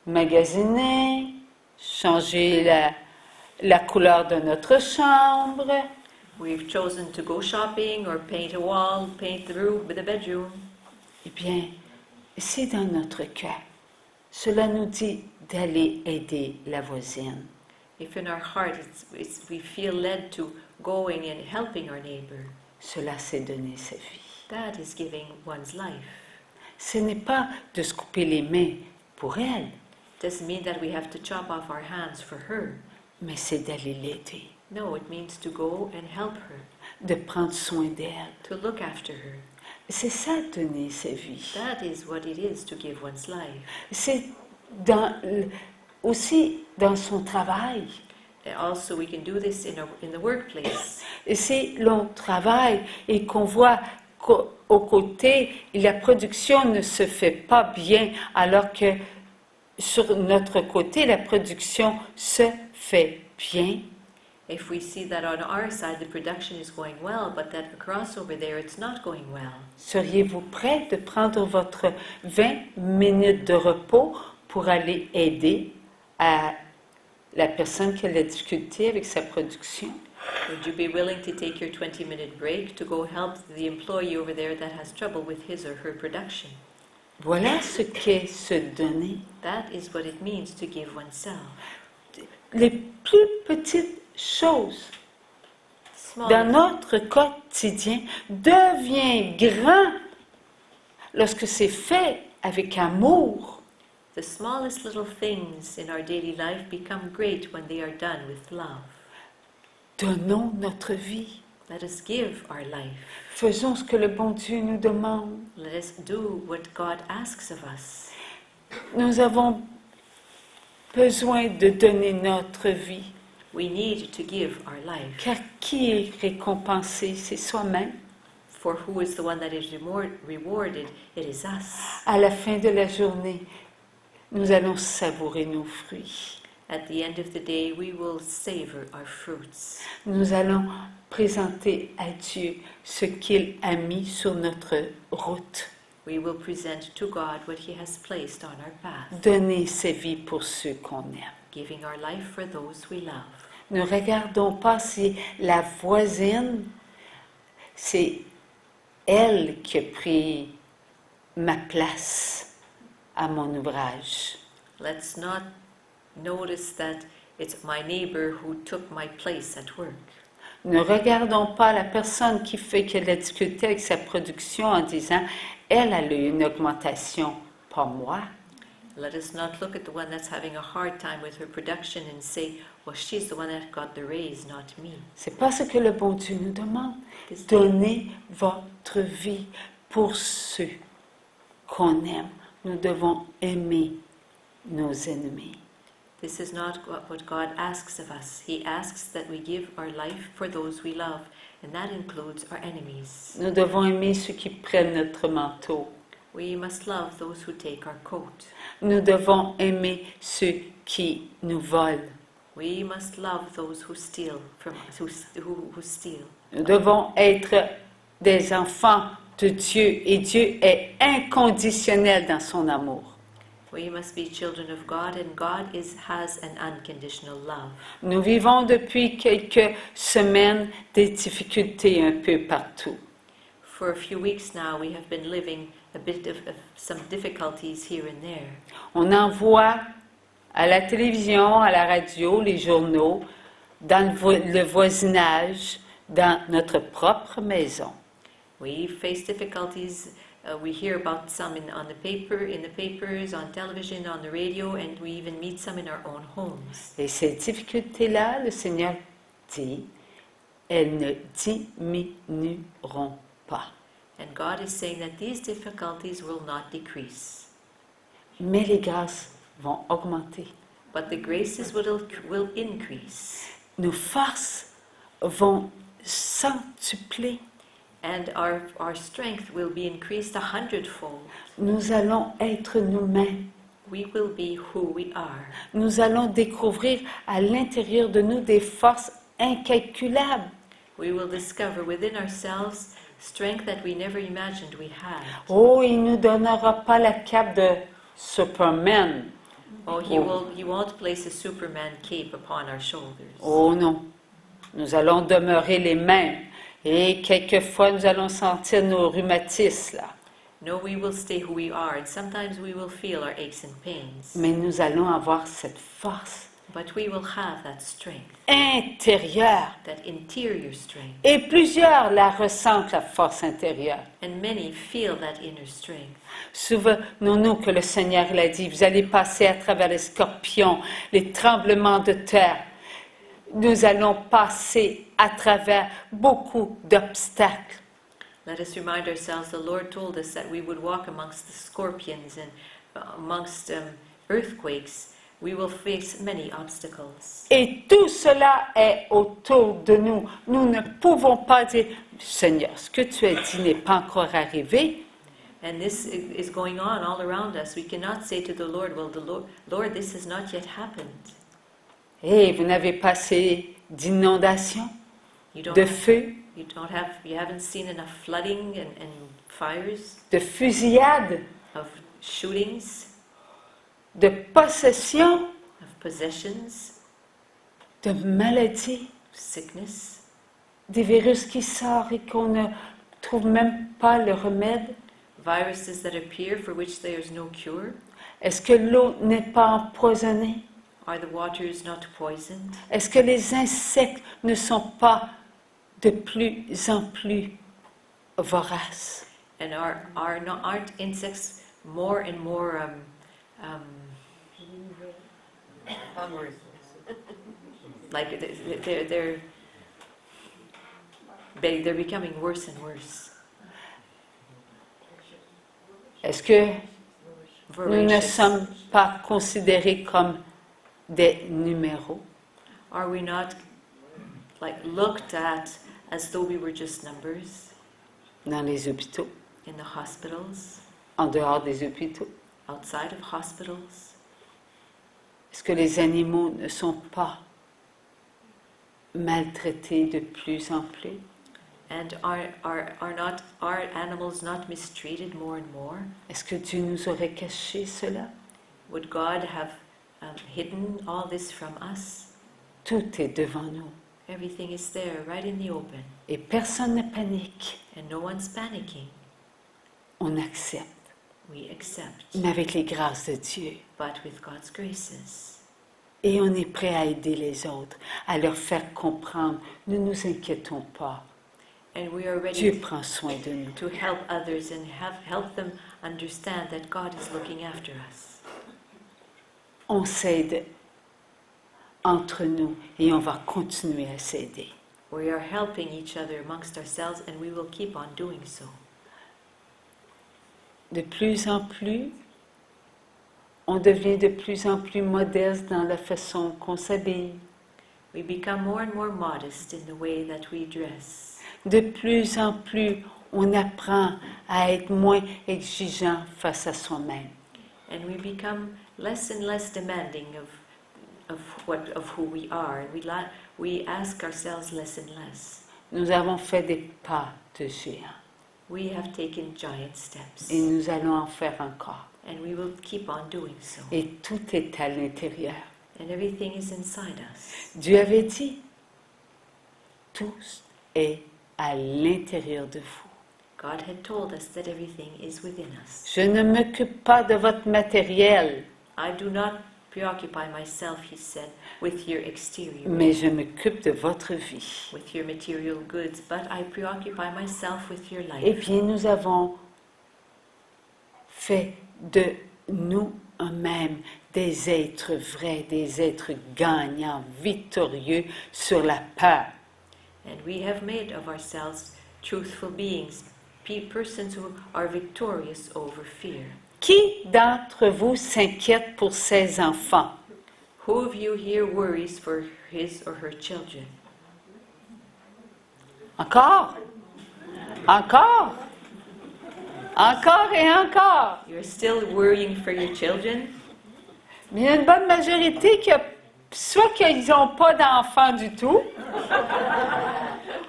Magasiner, changer la couleur de notre chambre, We've chosen to go shopping or paint a wall, paint the room, the bedroom. eh bien, c'est dans notre cœur. Cela nous dit d'aller aider la voisine. If in our heart we feel led to going and helping our neighbor, Cela, c'est donner sa vie. that is giving one's life. Ce n'est pas de se couper les mains pour elle, Doesn't mean that we have to chop off our hands for her. mais c'est d'aller l'aider, No, it means to go and help her, de prendre soin d'elle. to look after her. C'est ça, donner sa vie. That is what it is to give one's life. C'est aussi dans son travail. And also, we can do this in the workplace. Et si l'on travaille et qu'on voit qu'au côté, la production ne se fait pas bien, alors que sur notre côté, la production se fait bien, If we see that on our side the production is going well, but that across over there it's not going well, seriez-vous prêt de prendre votre 20 minutes de repos pour aller aider à la personne qui a la difficulté avec sa production? would you be willing to take your 20-minute break to go help the employee over there that has trouble with his or her production? Voilà ce qu'est se donner. That is what it means to give oneself. Les plus petites choses dans Small, notre quotidien devient grand lorsque c'est fait avec amour. the smallest little things in our daily life become great when they are done with love. Donnons notre vie. Let us give our life. Faisons ce que le bon Dieu nous demande. Let us do what God asks of us. Nous avons besoin de donner notre vie. We need to give our life. Car qui est récompensé, c'est soi-même. For who is the one that is rewarded? It is us. À la fin de la journée, nous allons savourer nos fruits. At the end of the day, we will savor our fruits. Nous allons présenter à Dieu ce qu'il a mis sur notre route. We will present to God what He has placed on our path, Donner sa vie pour ceux qu'on aime. giving our life for those we love. Ne regardons pas si la voisine, c'est elle qui a pris ma place à mon ouvrage. Let's not notice that it's my neighbor who took my place at work. Ne regardons pas la personne qui fait que la difficulté avec sa production en disant elle a eu une augmentation, pas moi. Let us not look at the one that's having a hard time with her production and say, well, she's the one that got the raise, not me. C'est pas ce que le bon Dieu nous demande. This, Donnez votre vie pour ceux qu'on aime. Nous devons aimer nos ennemis. this is not what God asks of us. He asks that we give our life for those we love, and that includes our enemies. Nous devons aimer ceux qui prennent notre manteau. We must love those who take our coat. Nous devons aimer ceux qui nous volent. We must love those who steal from us, who steal. Nous devons être des enfants de Dieu et Dieu est inconditionnel dans son amour. We must be children of God, and God has an unconditional love. Nous vivons depuis quelques semaines des difficultés un peu partout. For a few weeks now, we have been living a bit of some difficulties here and there. On en voit à la télévision, à la radio, les journaux, dans le voisinage, dans notre propre maison. We face difficulties. We hear about some in the papers, on television, on the radio, and we even meet some in our own homes. Et ces difficultés-là, le Seigneur dit, elles ne diminueront pas. And God is saying that these difficulties will not decrease, Mais les grâces vont augmenter. but the graces will increase, Nos forces vont centupler. and our strength will be increased 100-fold. Nous allons être nous-mêmes. We will be who we are. Nous allons découvrir à l'intérieur de nous des forces incalculable. We will discover within ourselves strength that we never imagined we had. Oh, il ne nous donnera pas la cape de Superman. Oh, he won't place a Superman cape upon our shoulders. Oh non, nous allons demeurer les mêmes. Et quelquefois, nous allons sentir nos rhumatismes, là. No, we will stay who we are, and sometimes we will feel our aches and pains. Mais nous allons avoir cette force But we will have that strength, intérieure. that interior strength. Et plusieurs la ressentent, la force intérieure. And many feel that inner strength. Souvenons-nous que le Seigneur l'a dit, vous allez passer à travers les scorpions, les tremblements de terre. Nous allons passer à travers beaucoup d'obstacles. Let us remind ourselves the Lord told us that we would walk amongst the scorpions and amongst earthquakes. We will face many obstacles. Et tout cela est autour de nous. Nous ne pouvons pas dire, Seigneur, ce que tu as dit n'est pas encore arrivé. And this is going on all around us. We cannot say to the Lord, well, Lord, this has not yet happened. Et vous n'avez pas assez d'inondations, You don't de have, feux, you haven't seen enough flooding and fires, de fusillades, of shootings, de possessions, of possessions, de maladies, sickness, des virus qui sortent et qu'on ne trouve même pas le remède. viruses that appear for which there is no cure. Est-ce que l'eau n'est pas empoisonnée? Are the waters not poisoned? Est-ce que les insectes ne sont pas de plus en plus voraces? And aren't insects more and more like they're becoming worse and worse. Est-ce que nous ne Voracious. sommes pas considérés comme des numéros? Are we not like looked at as though we were just numbers Dans les hôpitaux, in the hospitals, en dehors des hôpitaux? outside of hospitals? Est-ce que les animaux ne sont pas maltraités de plus en plus? And are animals not mistreated more and more? Est-ce que Dieu nous aurait caché cela? Would God have hidden all this from us? Tout est devant nous Everything is there, right in the open, et personne ne panique. and no one's panicking. On accepte, We accept, mais avec les grâces de Dieu. but with God's graces. Et on est prêt à aider les autres, à leur faire comprendre, ne nous inquiétons pas. And we are Dieu ready prend soin de nous. to help others and help them understand that God is looking after us. On s'aide entre nous et on va continuer à s'aider. We are helping each other amongst ourselves, and we will keep on doing so. De plus en plus, on devient de plus en plus modeste dans la façon qu'on s'habille. We become more and more modest in the way that we dress. De plus en plus, on apprend à être moins exigeant face à soi-même. And we become less and less demanding of who we are. We ask ourselves less and less. Nous avons fait des pas de géant We have taken giant steps, et nous allons en faire encore. and we will keep on doing so. Et tout est à l'intérieur. And everything is inside us. Dieu avait dit, tout est à l'intérieur de vous. God had told us that everything is within us. Je ne m'occupe pas de votre matériel, I do not preoccupy myself, he said, with your exterior, mais je m'occupe de votre vie. with your material goods, but I preoccupy myself with your Eh life. bien, nous avons fait de nous-mêmes des êtres vrais, des êtres gagnants, victorieux sur la peur. And we have made of ourselves truthful beings, persons who are victorious over fear. Qui d'entre vous s'inquiète pour ses enfants? Who of you here worries for his or her children? Encore? Encore? Encore et encore? You're still worrying for your children? Mais il y a une bonne majorité qui n'a soit qu'ils n'ont pas d'enfants du tout,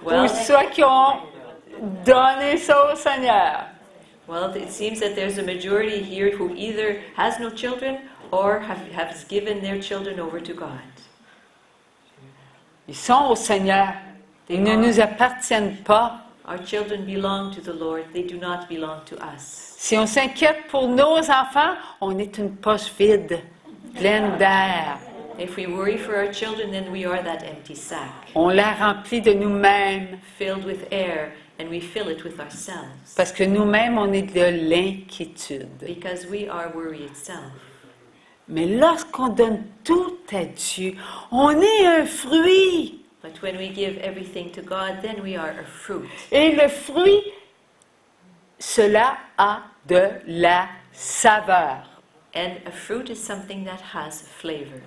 Well, ou soit qu'ils ont donné ça au Seigneur. well, it seems that there's a majority here who either has no children or has given their children over to God. Ils sont au Seigneur. Ils ne nous appartiennent pas. Our children belong to the Lord. They do not belong to us. Si on s'inquiète pour nos enfants, on est une poche vide, pleine d'air. If we worry for our children, then we are that empty sack, On la remplit de nous-mêmes, filled with air, and we fill it with ourselves. parce que nous-mêmes, on est de l'inquiétude. Because we are worry itself. Mais lorsqu'on donne tout à Dieu, on est un fruit. But when we give everything to God, then we are a fruit. Et le fruit, cela a de la saveur. And a fruit is something that has flavor.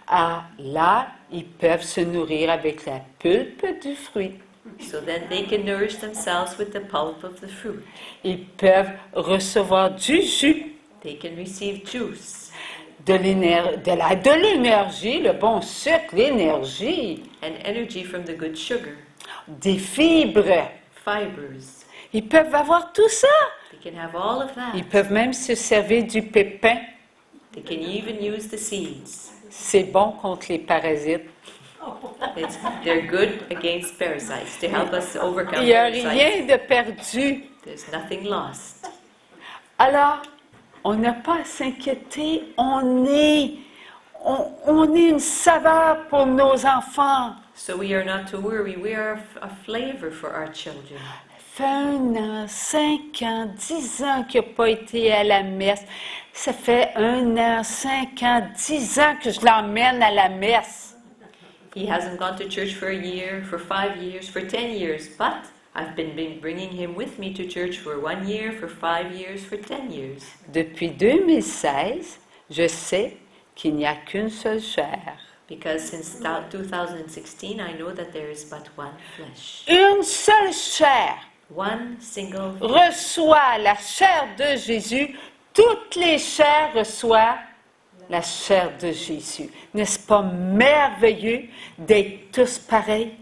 Ah, là, ils peuvent se nourrir avec la pulpe du fruit. So then they can nourish themselves with the pulp of the fruit. Ils peuvent recevoir du jus, They can receive juice de l'énergie, le bon sucre, l'énergie, and energy from the good sugar, des fibres. fibers. Ils peuvent avoir tout ça. They can have all of Ils that. peuvent même se servir du pépin. They can even use the seeds. C'est bon contre les parasites. They're good against parasites to help us overcome Il n'y a parasites. rien de perdu. There's nothing lost. Alors, on n'a pas à s'inquiéter. On est une saveur pour nos enfants. So we are not to worry. We are a flavor for our children. Ça fait 1 an, 5 ans, 10 ans qu'il n'a pas été à la messe. Ça fait 1 an, 5 ans, 10 ans que je l'emmène à la messe. He hasn't gone to church for a year, for 5 years, for 10 years, but I've been bringing him with me to church for 1 year, for 5 years, for 10 years. Depuis 2016, je sais qu'il n'y a qu'une seule chair. Because since 2016, I know that there is but one flesh. Une seule chair One single reçoit la chair de Jésus. Toutes les chairs reçoivent la chair de Jésus. N'est-ce pas merveilleux d'être tous pareils?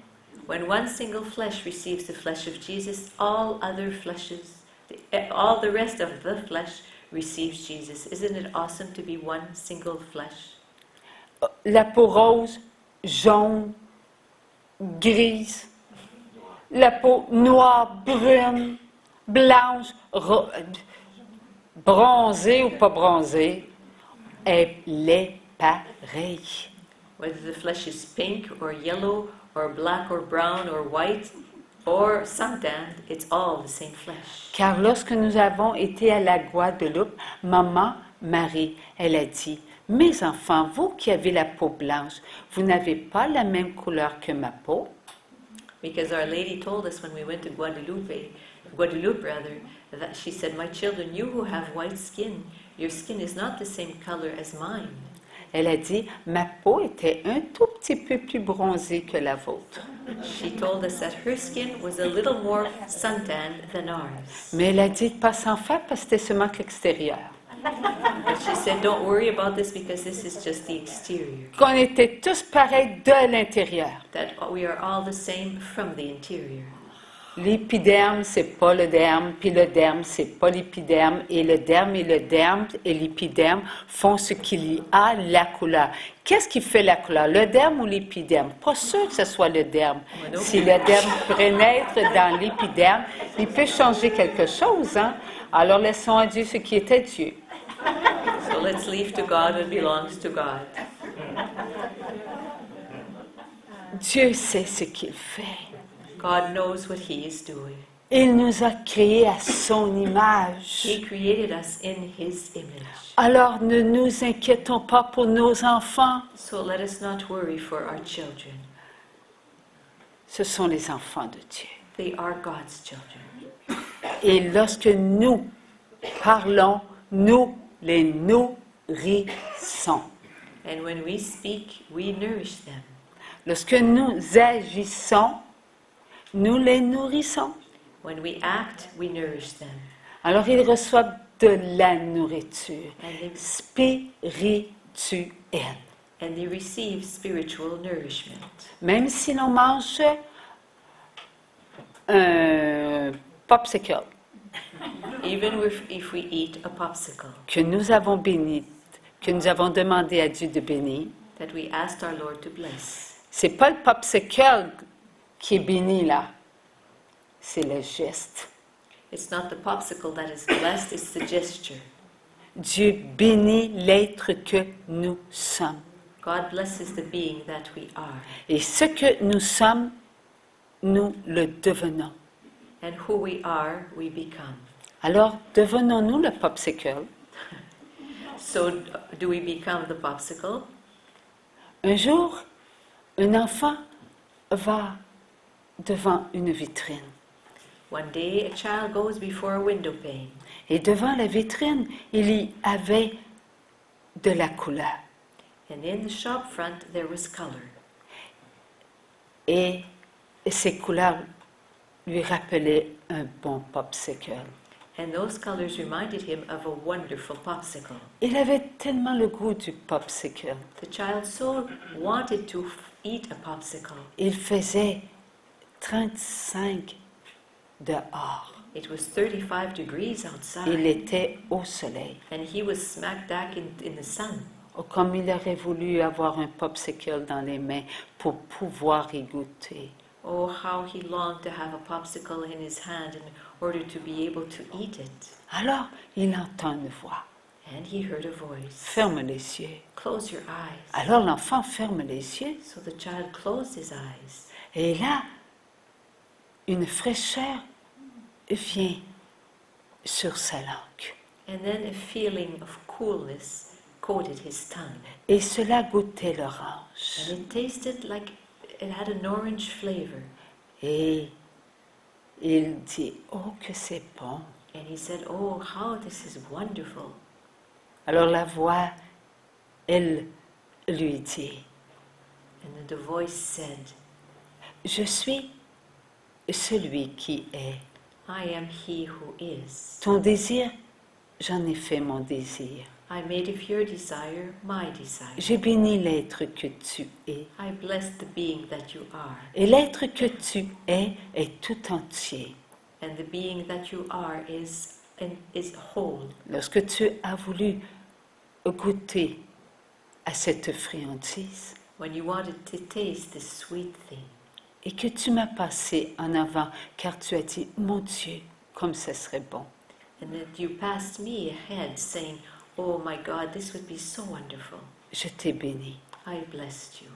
When one single flesh receives the flesh of Jesus, all other fleshes, all the rest of the flesh receives Jesus. Isn't it awesome to be one single flesh? La peau rose, jaune, grise. La peau noire, brune, blanche, bronzée ou pas bronzée. Elle est pareille. Whether the flesh is pink or yellow or black or brown or white or suntanned, it's all the same flesh. Car lorsque nous avons été à la Guadeloupe, maman Marie, elle a dit, « Mes enfants, vous qui avez la peau blanche, vous n'avez pas la même couleur que ma peau. » Because Our Lady told us when we went to Guadeloupe rather, that she said, "My children, you who have white skin, your skin is not the same color as mine." Elle a dit, « Ma peau était un tout petit peu plus bronzée que la vôtre. » She told us that her skin was a little more suntanned than ours. Mais elle a dit de ne pas s'en faire parce que c'était seulement que l'extérieur. But she said, "Don't worry about this because this is just the exterior. Qu'on était tous pareils de l'intérieur. That we are all the same from the interior." L'épiderme, c'est pas le derme, puis le derme, c'est pas l'épiderme, et le derme et l'épiderme font ce qu'il y a la couleur. Qu'est-ce qui fait la couleur, le derme ou l'épiderme? Pas sûr que ce soit le derme. Si le derme pénètre dans l'épiderme, il peut changer quelque chose, hein? Alors laissons à Dieu ce qui est à Dieu. So let's leave to God what belongs to God. Dieu sait ce qu'il fait. God knows what He is doing. Il nous a créés à son image. He created us in His image. Alors ne nous inquiétons pas pour nos enfants. So let us not worry for our children. Ce sont les enfants de Dieu. They are God's children. Et lorsque nous parlons, nous les nourrissons. And when we speak, we nourish them. Lorsque nous agissons, nous les nourrissons. When we act, we nourish them. Alors ils reçoivent de la nourriture And they, spirituelle. and they receive spiritual nourishment. Même si l'on mange un popsicle Even if we eat a popsicle que nous avons béni, que nous avons demandé à Dieu de bénir, that we asked our Lord to bless. c'est pas le popsicle qui est béni là, c'est le geste. It's not the popsicle that is blessed, it's the gesture. Dieu bénit l'être que nous sommes. God blesses the being that we are. Et ce que nous sommes, nous le devenons. And who we are, we become. Alors, devenons-nous le popsicle. So, do we become the popsicle? Un jour, un enfant va devant une vitrine. One day, a child goes before a window pane, Et devant la vitrine, il y avait de la couleur. and in the shop front there was color. Et ces couleurs lui rappelaient un bon popsicle. And those colors reminded him of a wonderful popsicle. Il avait tellement le goût du popsicle. The child so wanted to eat a popsicle. Il faisait 35 dehors. It was 35 degrees Il outside, était au soleil. and he was smack dab in the sun. Oh, comme il aurait voulu avoir un popsicle dans les mains pour pouvoir y goûter. Oh, how he longed to have a popsicle in his hand in order to be able to eat it. Alors, il entend une voix. And he heard a voice. Ferme les yeux. Close your eyes. Alors l'enfant ferme les yeux. So the child closed his eyes. Et là, une fraîcheur vient sur sa langue. And then a feeling of coolness coated his tongue. Et cela goûtait l'orange. And it tasted like it had an orange flavor. Et il dit, oh que c'est bon. And he said, oh, how this is wonderful. Alors la voix, elle lui dit, And then the voice said, je suis celui qui est. I am he who is. Ton désir, j'en ai fait mon désir. I made of your desire my desire. J'ai béni l'être que tu es. I blessed the being that you are. Et l'être que tu es tout entier. And the being that you are is whole. Lorsque tu as voulu goûter à cette friandise When you wanted to taste this sweet thing, et que tu m'as passé en avant car tu as dit, mon Dieu, comme ça serait bon. and that you passed me ahead saying, oh my God, this would be so wonderful. Je t'ai béni. I blessed you.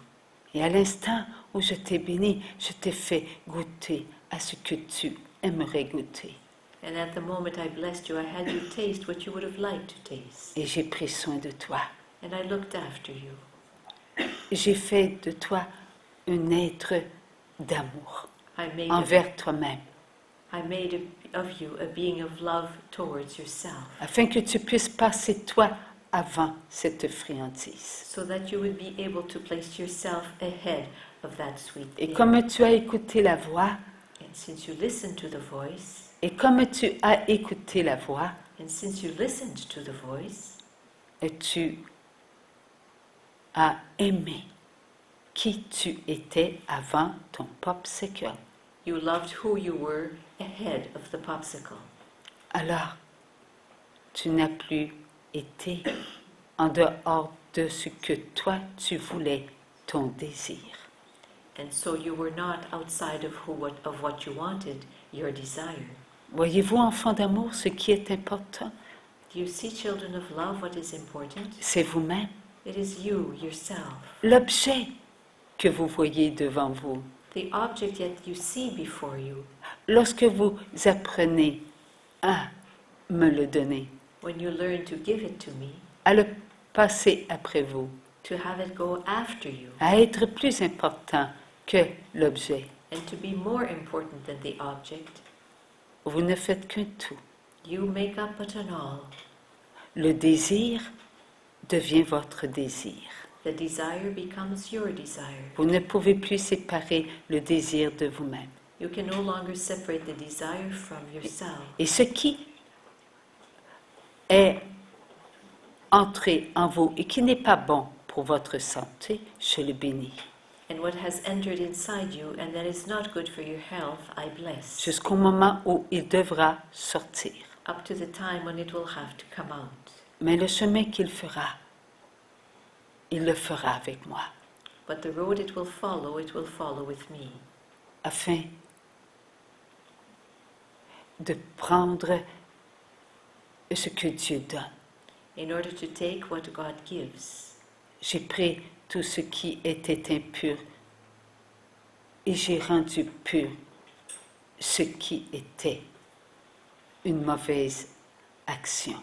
Et à l'instant où je t'ai béni, je t'ai fait goûter à ce que tu aimerais goûter. And at the moment I blessed you, I had you taste what you would have liked to taste. Et j'ai pris soin de toi. And I looked after you. J'ai fait de toi un être d'amour I made envers toi-même, of you a being of love towards yourself, afin que tu puisses passer toi avant cette friandise. so that you would be able to place yourself ahead of that sweet Et thing. comme tu as écouté la voix, And since you listened to the voice, et comme tu as écouté la voix, and since you listened to the voice, et tu as aimé qui tu étais avant ton popsicle. you loved who you were ahead of the popsicle. Alors, tu n'as plus été en dehors de ce que toi tu voulais, ton désir. And so you were not outside of what you wanted, your desire. Voyez-vous, enfants d'amour, ce qui est important, Do you see, children of love, what is important? c'est vous-même. It is you, yourself. L'objet que vous voyez devant vous. The object that you see before you. Lorsque vous apprenez à me le donner, When you learn to give it to me, à le passer après vous, to have it go after you, à être plus important que l'objet, and to be more important than the object, vous ne faites qu'un tout. you make up it an all. Le désir devient votre désir. The desire becomes your desire. Vous ne pouvez plus séparer le désir de vous-même. You can no longer separate the desire from yourself. Et ce qui est entré en vous et qui n'est pas bon pour pour votre santé, je le bénis. And what has entered inside you and that is not good for your health, I bless. Jusqu'au moment où il devra sortir. Up to the time when it will have to come out. Mais le chemin qu'il fera, il le fera avec moi, But the road it will follow with me. afin de prendre ce que Dieu donne. In order to take what God gives. J'ai pris tout ce qui était impur et j'ai rendu pur ce qui était une mauvaise action.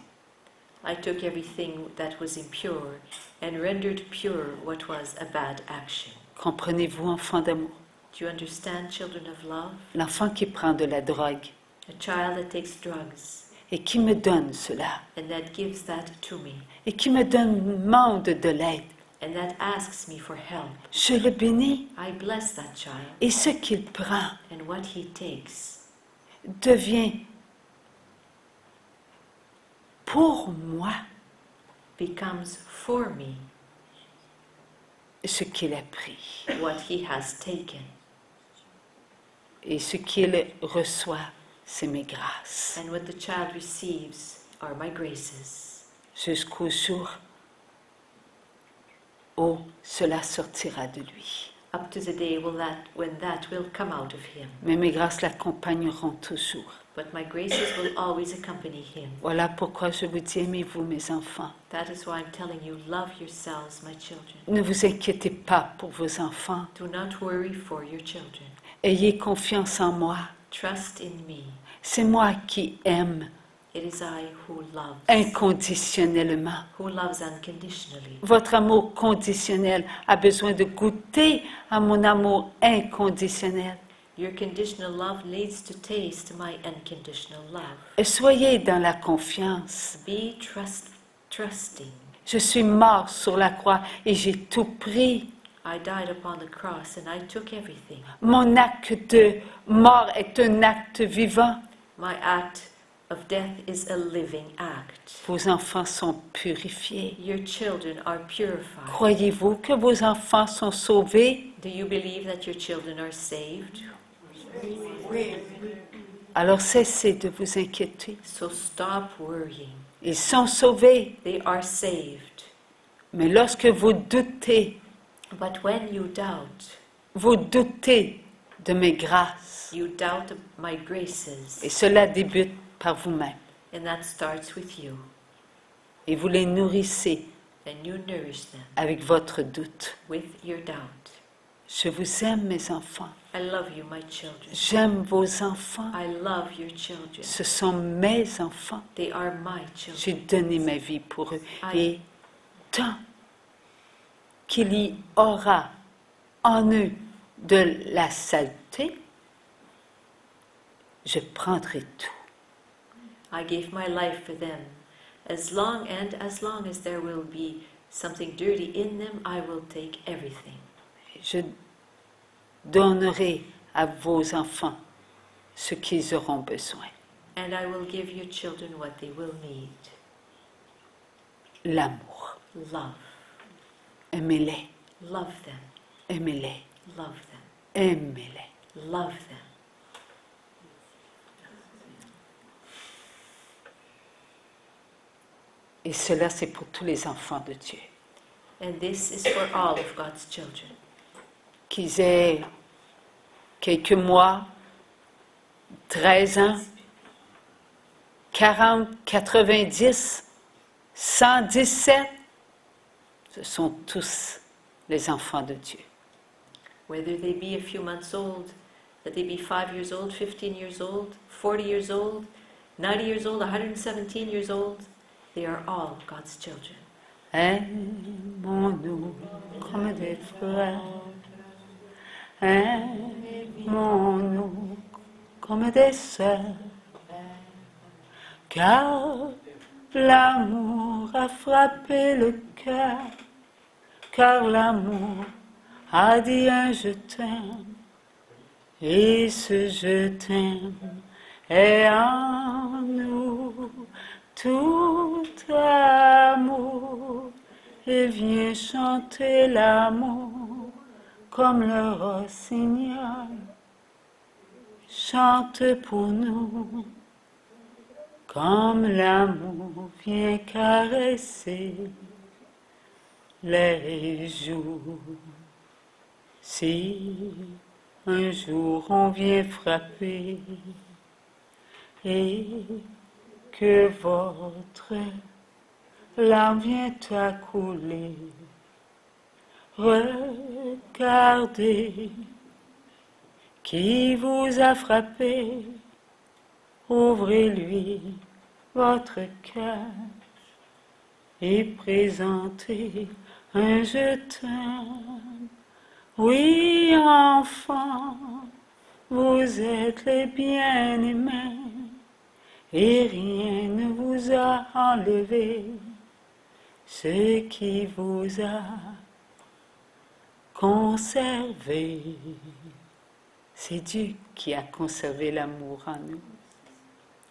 I took everything that was impure and rendered pure what was a bad action. Comprenez-vous, enfant d'amour? Do you understand, children of love? L'enfant qui prend de la drogue A child that takes drugs et qui me donne cela and that gives that to me et qui me demande de l'aide, and that asks me for help. je le bénis I bless that child, et ce qu'il prend and what he takes devient pour moi becomes for me ce qu'il a pris what he has taken. et ce qu'il reçoit, c'est mes grâces. And what the child receives are my graces, Jusqu'au jour où cela sortira de lui. up to the day when that will come out of him. Mais mes grâces l'accompagneront toujours. But my graces will always accompany him. Voilà pourquoi je vous dis, aimez-vous mes enfants. That is why I'm telling you, love yourselves, my children. Ne vous inquiétez pas pour vos enfants. Do not worry for your children. Ayez confiance en moi. Trust in me. C'est moi qui aime It is I who loves. inconditionnellement. Who loves unconditionally. Votre amour conditionnel a besoin de goûter à mon amour inconditionnel. Your conditional love needs to taste my unconditional love. Et soyez dans la confiance. Be trusting. Je suis mort sur la croix et j'ai tout pris. I died upon the cross and I took everything. Mon acte de mort est un acte vivant. My act of death is a living act. Vos enfants sont purifiés. Your children are purified. Croyez-vous que vos enfants sont sauvés? Do you believe that your children are saved? Alors cessez de vous inquiéter. So stop worrying. Ils sont sauvés. They are saved. Mais lorsque vous doutez, But when you doubt, vous doutez de mes grâces. you doubt my graces. Et cela débute par vous-même. And that starts with you. Et vous les nourrissez And you nourish them avec votre doute. with your doubt. Je vous aime, mes enfants. I love you, my children. J'aime vos enfants. I love your children. Ce sont mes enfants. They are my children. J'ai donné ma vie pour eux. Et tant qu'il y aura en eux de la saleté, je prendrai tout. I gave my life for them. As long as there will be something dirty in them, I will take everything. Je donnerai à vos enfants ce qu'ils auront besoin. And I will give your children what they will need. L'amour. Love. Aimez-les. Love them. Aimez-les. Love them. Aimez-les. Love them. Et cela, c'est pour tous les enfants de Dieu. And this is for all of God's children. Qu'ils aient quelques mois, 13 ans, 40, 90, 117, ce sont tous les enfants de Dieu. Whether they be a few months old, that they be 5 years old, 15 years old, 40 years old, 90 years old, 117 years old, they are all God's children. Aimons-nous comme des frères. Aimons-nous comme des sœurs. Car l'amour a frappé le cœur. Car l'amour a dit un je t'aime. Et ce je t'aime est en nous. Tout amour il vient chanter l'amour comme le rossignol chante pour nous, comme l'amour vient caresser les jours. Si un jour on vient frapper et que votre larme vient à couler, regardez qui vous a frappé, ouvrez-lui votre cœur et présentez un je t'aime. Oui, enfant, vous êtes les bien-aimés et rien ne vous a enlevé ce qui vous a conservé. C'est Dieu qui a conservé l'amour en nous.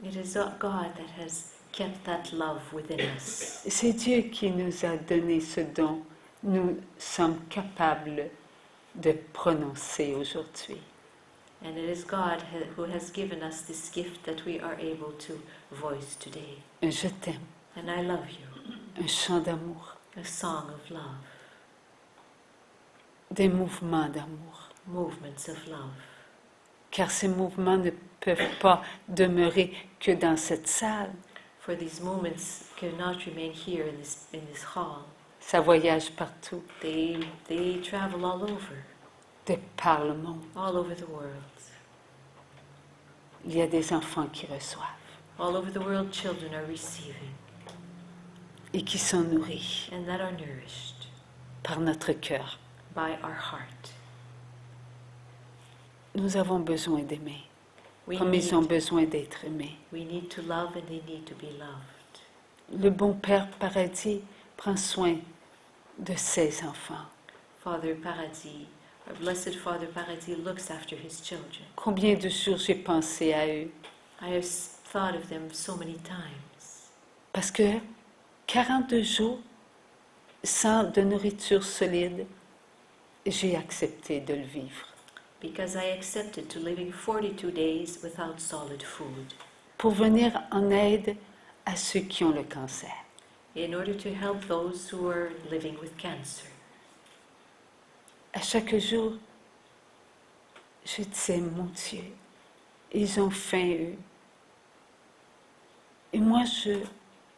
It is God that has kept that love within us. C'est Dieu qui nous a donné ce dont nous sommes capables de prononcer aujourd'hui. And it is God who has given us this gift that we are able to voice today. Un je t'aime, And I love you, un chant d'amour, a song of love, des mouvements d'amour. movements of love. Car ces mouvements ne peuvent pas demeurer que dans cette salle. For these moments cannot remain here in this hall. Ça voyage partout, They travel all over par le monde. the world. Il y a des enfants qui reçoivent All over the world, children are receiving et qui sont nourris and that are nourished par notre cœur. by our heart. Nous avons besoin d'aimer, We comme ils ont need, besoin d'être aimés. we need to love and they need to be loved. Le bon Père Paradis prend soin de ses enfants. Father Paradis, our blessed Father Paradis, looks after his children. Combien de jours j'ai pensé à eux? I have thought of them so many times. Parce que 42 jours sans de nourriture solide, j'ai accepté de le vivre. Because I accepted to living 42 days without solid food Pour venir en aide à ceux qui ont le cancer. in order to help those who are living with cancer. À chaque jour, je disais, mon Dieu, ils ont faim, eux. Et moi,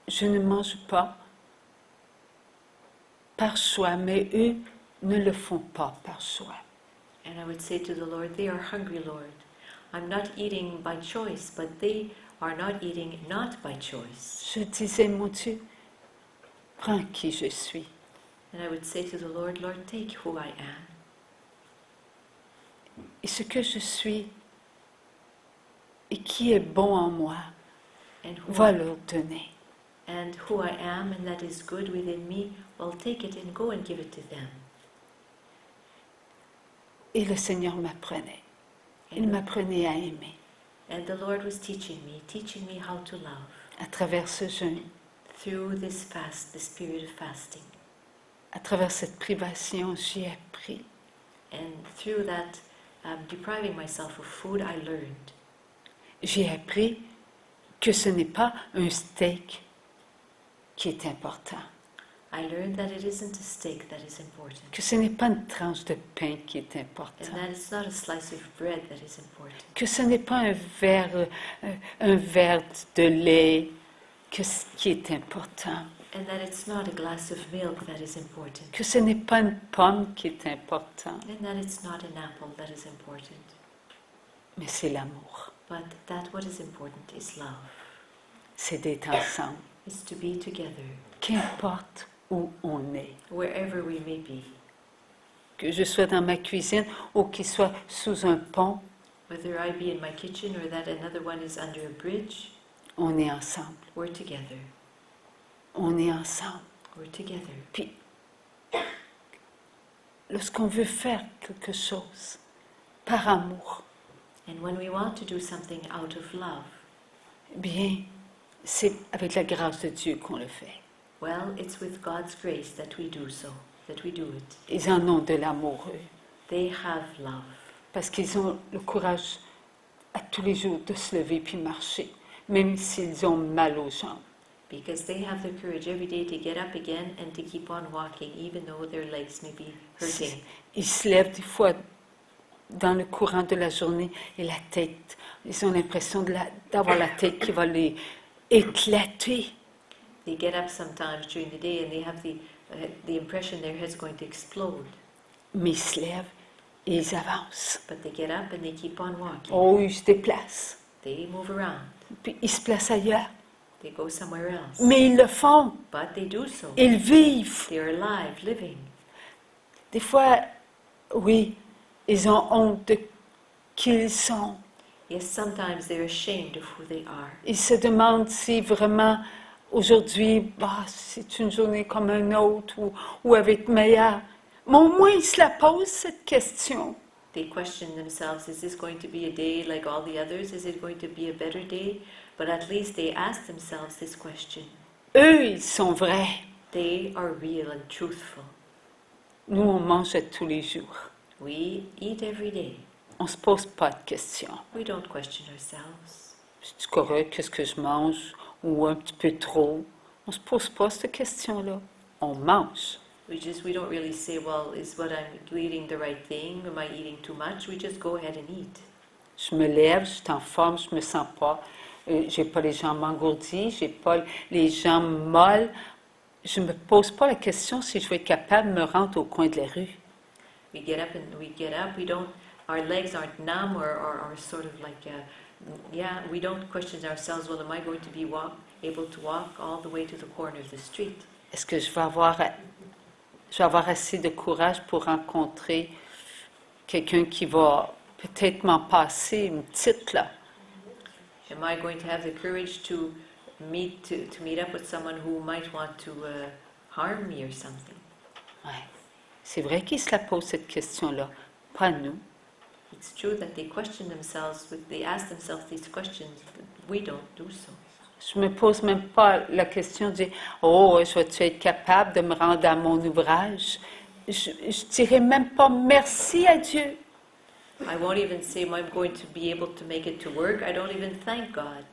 je ne mange pas par choix, mais eux ne le font pas par choix. And I would say to the Lord, they are hungry, Lord. I'm not eating by choice, but they are not eating not by choice. Je disais, mon Dieu, prends qui je suis. And I would say to the Lord, Lord, take who I am. Et ce que je suis et qui est bon en moi, And va leur donner. who I am and that is good within me, well, take it and go and give it to them. Et le Seigneur m'apprenait. Il m'apprenait à aimer And the Lord was teaching me how to love. à travers ce jeûne, Through this fast, this period of fasting. à travers cette privation, j'ai appris And through that depriving myself of food, I learned. J'ai appris que ce n'est pas un steak qui est important, I learned that it isn't a steak that is important. que ce n'est pas une tranche de pain qui est And important, that it's not a slice of bread that is important. que ce n'est pas un verre de lait qui est important, And that it's not a glass of milk that is important. que ce n'est pas une pomme qui est importante, And that it's not an apple that is important. mais c'est l'amour, But that what is important is love. c'est d'être ensemble, It's to be together, qu'importe où on est, wherever we may be. que je sois dans ma cuisine ou qu'il soit sous un pont, Whether I be in my kitchen or that another one is under a bridge, on est ensemble, we're together. on est ensemble. We're together. Puis, lorsqu'on veut faire quelque chose par amour, And when we want to do something out of love, bien, c'est avec la grâce de Dieu qu'on le fait. Well, it's with God's grace that we do so, that we do it. Ils en ont de l'amour, eux, They have love parce qu'ils ont le courage à tous les jours de se lever puis marcher, même s'ils ont mal aux jambes. because they have the courage every day to get up again and to keep on walking, even though their legs may be hurting. Ils se lèvent des fois dans le courant de la journée et la tête, ils ont l'impression d'avoir la tête qui va les éclater. They get up sometimes during the day and they have the impression their head's going to explode. Mais ils se lèvent et ils avancent. But they get up and they keep on walking. Oh, ils se déplacent, They move around. puis ils se placent ailleurs. They go somewhere else. Mais ils le font, But they do so. ils vivent. They are alive, living. Des fois, oui, ils ont honte de qui ils sont. Yes, sometimes they're ashamed of who they are. Ils se demandent si vraiment aujourd'hui, c'est une journée comme une autre ou elle va être meilleure. Mais au moins, ils se la posent cette question. They question themselves, is this going to be a day like all the others? Is it going to be a better day? But at least they ask themselves this question. Eux, ils sont vrais. They are real and truthful. Nous, on mange à tous les jours. We eat every day. On ne se pose pas de questions. We don't question ourselves. C'est correct, qu'est-ce que je mange? Ou un petit peu trop? On ne se pose pas cette question-là. On mange. We don't really say, well, is what I'm eating the right thing? Am I eating too much? We just go ahead and eat. Je me lève, je suis en forme, je me sens pas. J'ai pas les jambes engourdies, j'ai pas les jambes molles. Je me pose pas la question si je vais être capable de me rendre au coin de la rue. We get up. Our legs aren't numb or sort of like, we don't question ourselves, well, am I going to be able to walk all the way to the corner of the street? Est-ce que je vais avoir assez de courage pour rencontrer quelqu'un qui va peut-être m'en passer une petite, là? Am I going to have the courage to meet up with someone who might want to harm me or something? Ouais. C'est vrai qu'ils se la posent cette question-là, pas nous. It's true that they question themselves, they ask themselves these questions, but we don't do so. Je me pose même pas la question de dire « Oh, je vais-tu être capable de me rendre à mon ouvrage? » Je dirais même pas « Merci à Dieu. » I won't even say I'm going to be able to make it to work. I don't even thank God.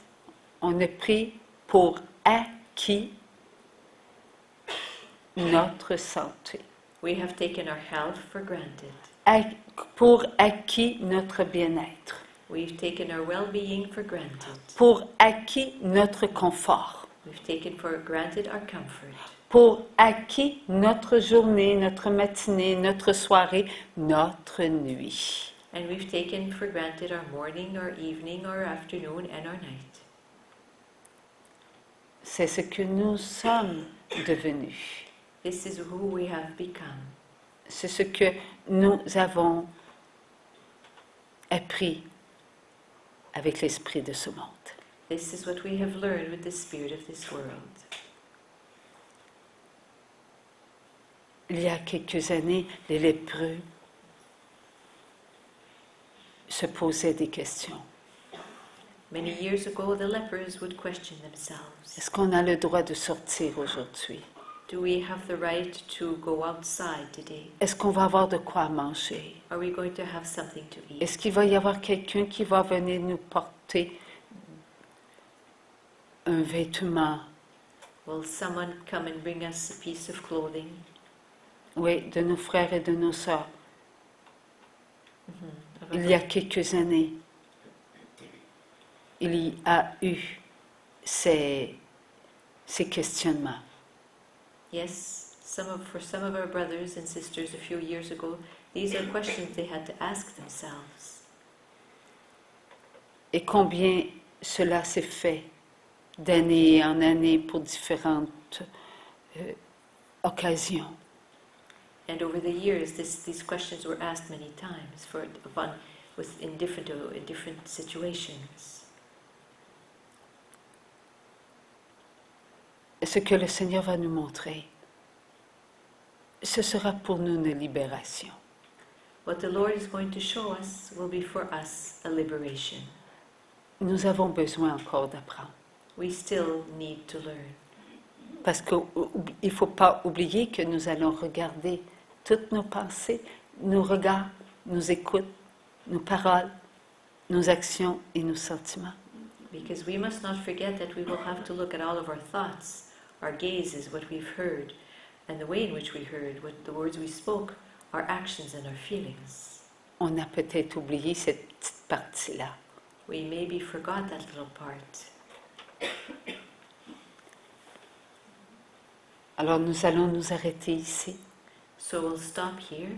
On a pris pour acquis notre santé. We have taken our health for granted. Pour acquis notre bien-être. We've taken our well-being for granted. Pour acquis notre confort. We've taken for granted our comfort. Pour acquis notre journée, notre matinée, notre soirée, notre nuit. And we've taken for granted our morning, our evening, our afternoon, and our night. C'est ce que nous sommes devenus. This is who we have become. C'est ce que nous avons appris avec l'esprit de ce monde. This is what we have learned with the spirit of this world. Il y a quelques années, les lépreux se posaient des questions. Many years ago, the lepers would question themselves. Est-ce qu'on a le droit de sortir aujourd'hui? Do we have the right to go outside today? Est-ce qu'on va avoir de quoi manger? Are we going to have something to eat? Est-ce qu'il va y avoir quelqu'un qui va venir nous porter un vêtement? Will someone come and bring us a piece of clothing? Oui, de nos frères et de nos sœurs. Il y a quelques années, il y a eu ces questionnements. Yes, for some of our brothers and sisters a few years ago, these are questions they had to ask themselves. Et combien cela s'est fait d'année en année pour différentes occasions. And over the years, these questions were asked many times in different situations. Ce que le Seigneur va nous montrer, ce sera pour nous une libération. What the Lord is going to show us will be for us a liberation. Nous avons besoin encore d'apprendre. We still need to learn. Parce qu'il ne faut pas oublier que nous allons regarder toutes nos pensées, nos regards, nos écoutes, nos paroles, nos actions et nos sentiments. Because we must not forget that we will have to look at all of our thoughts, our gazes, what we've heard, and the way in which we heard, what the words we spoke, our actions and our feelings. On a peut-être oublié cette petite partie-là. We maybe forgot that little part. Alors nous allons nous arrêter ici So we'll stop here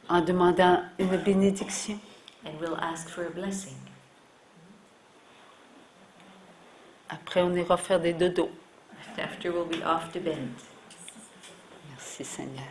en demandant une bénédiction. and we'll ask for a blessing. Après, on ira faire des dodos. After we'll be off to bed. Merci Seigneur.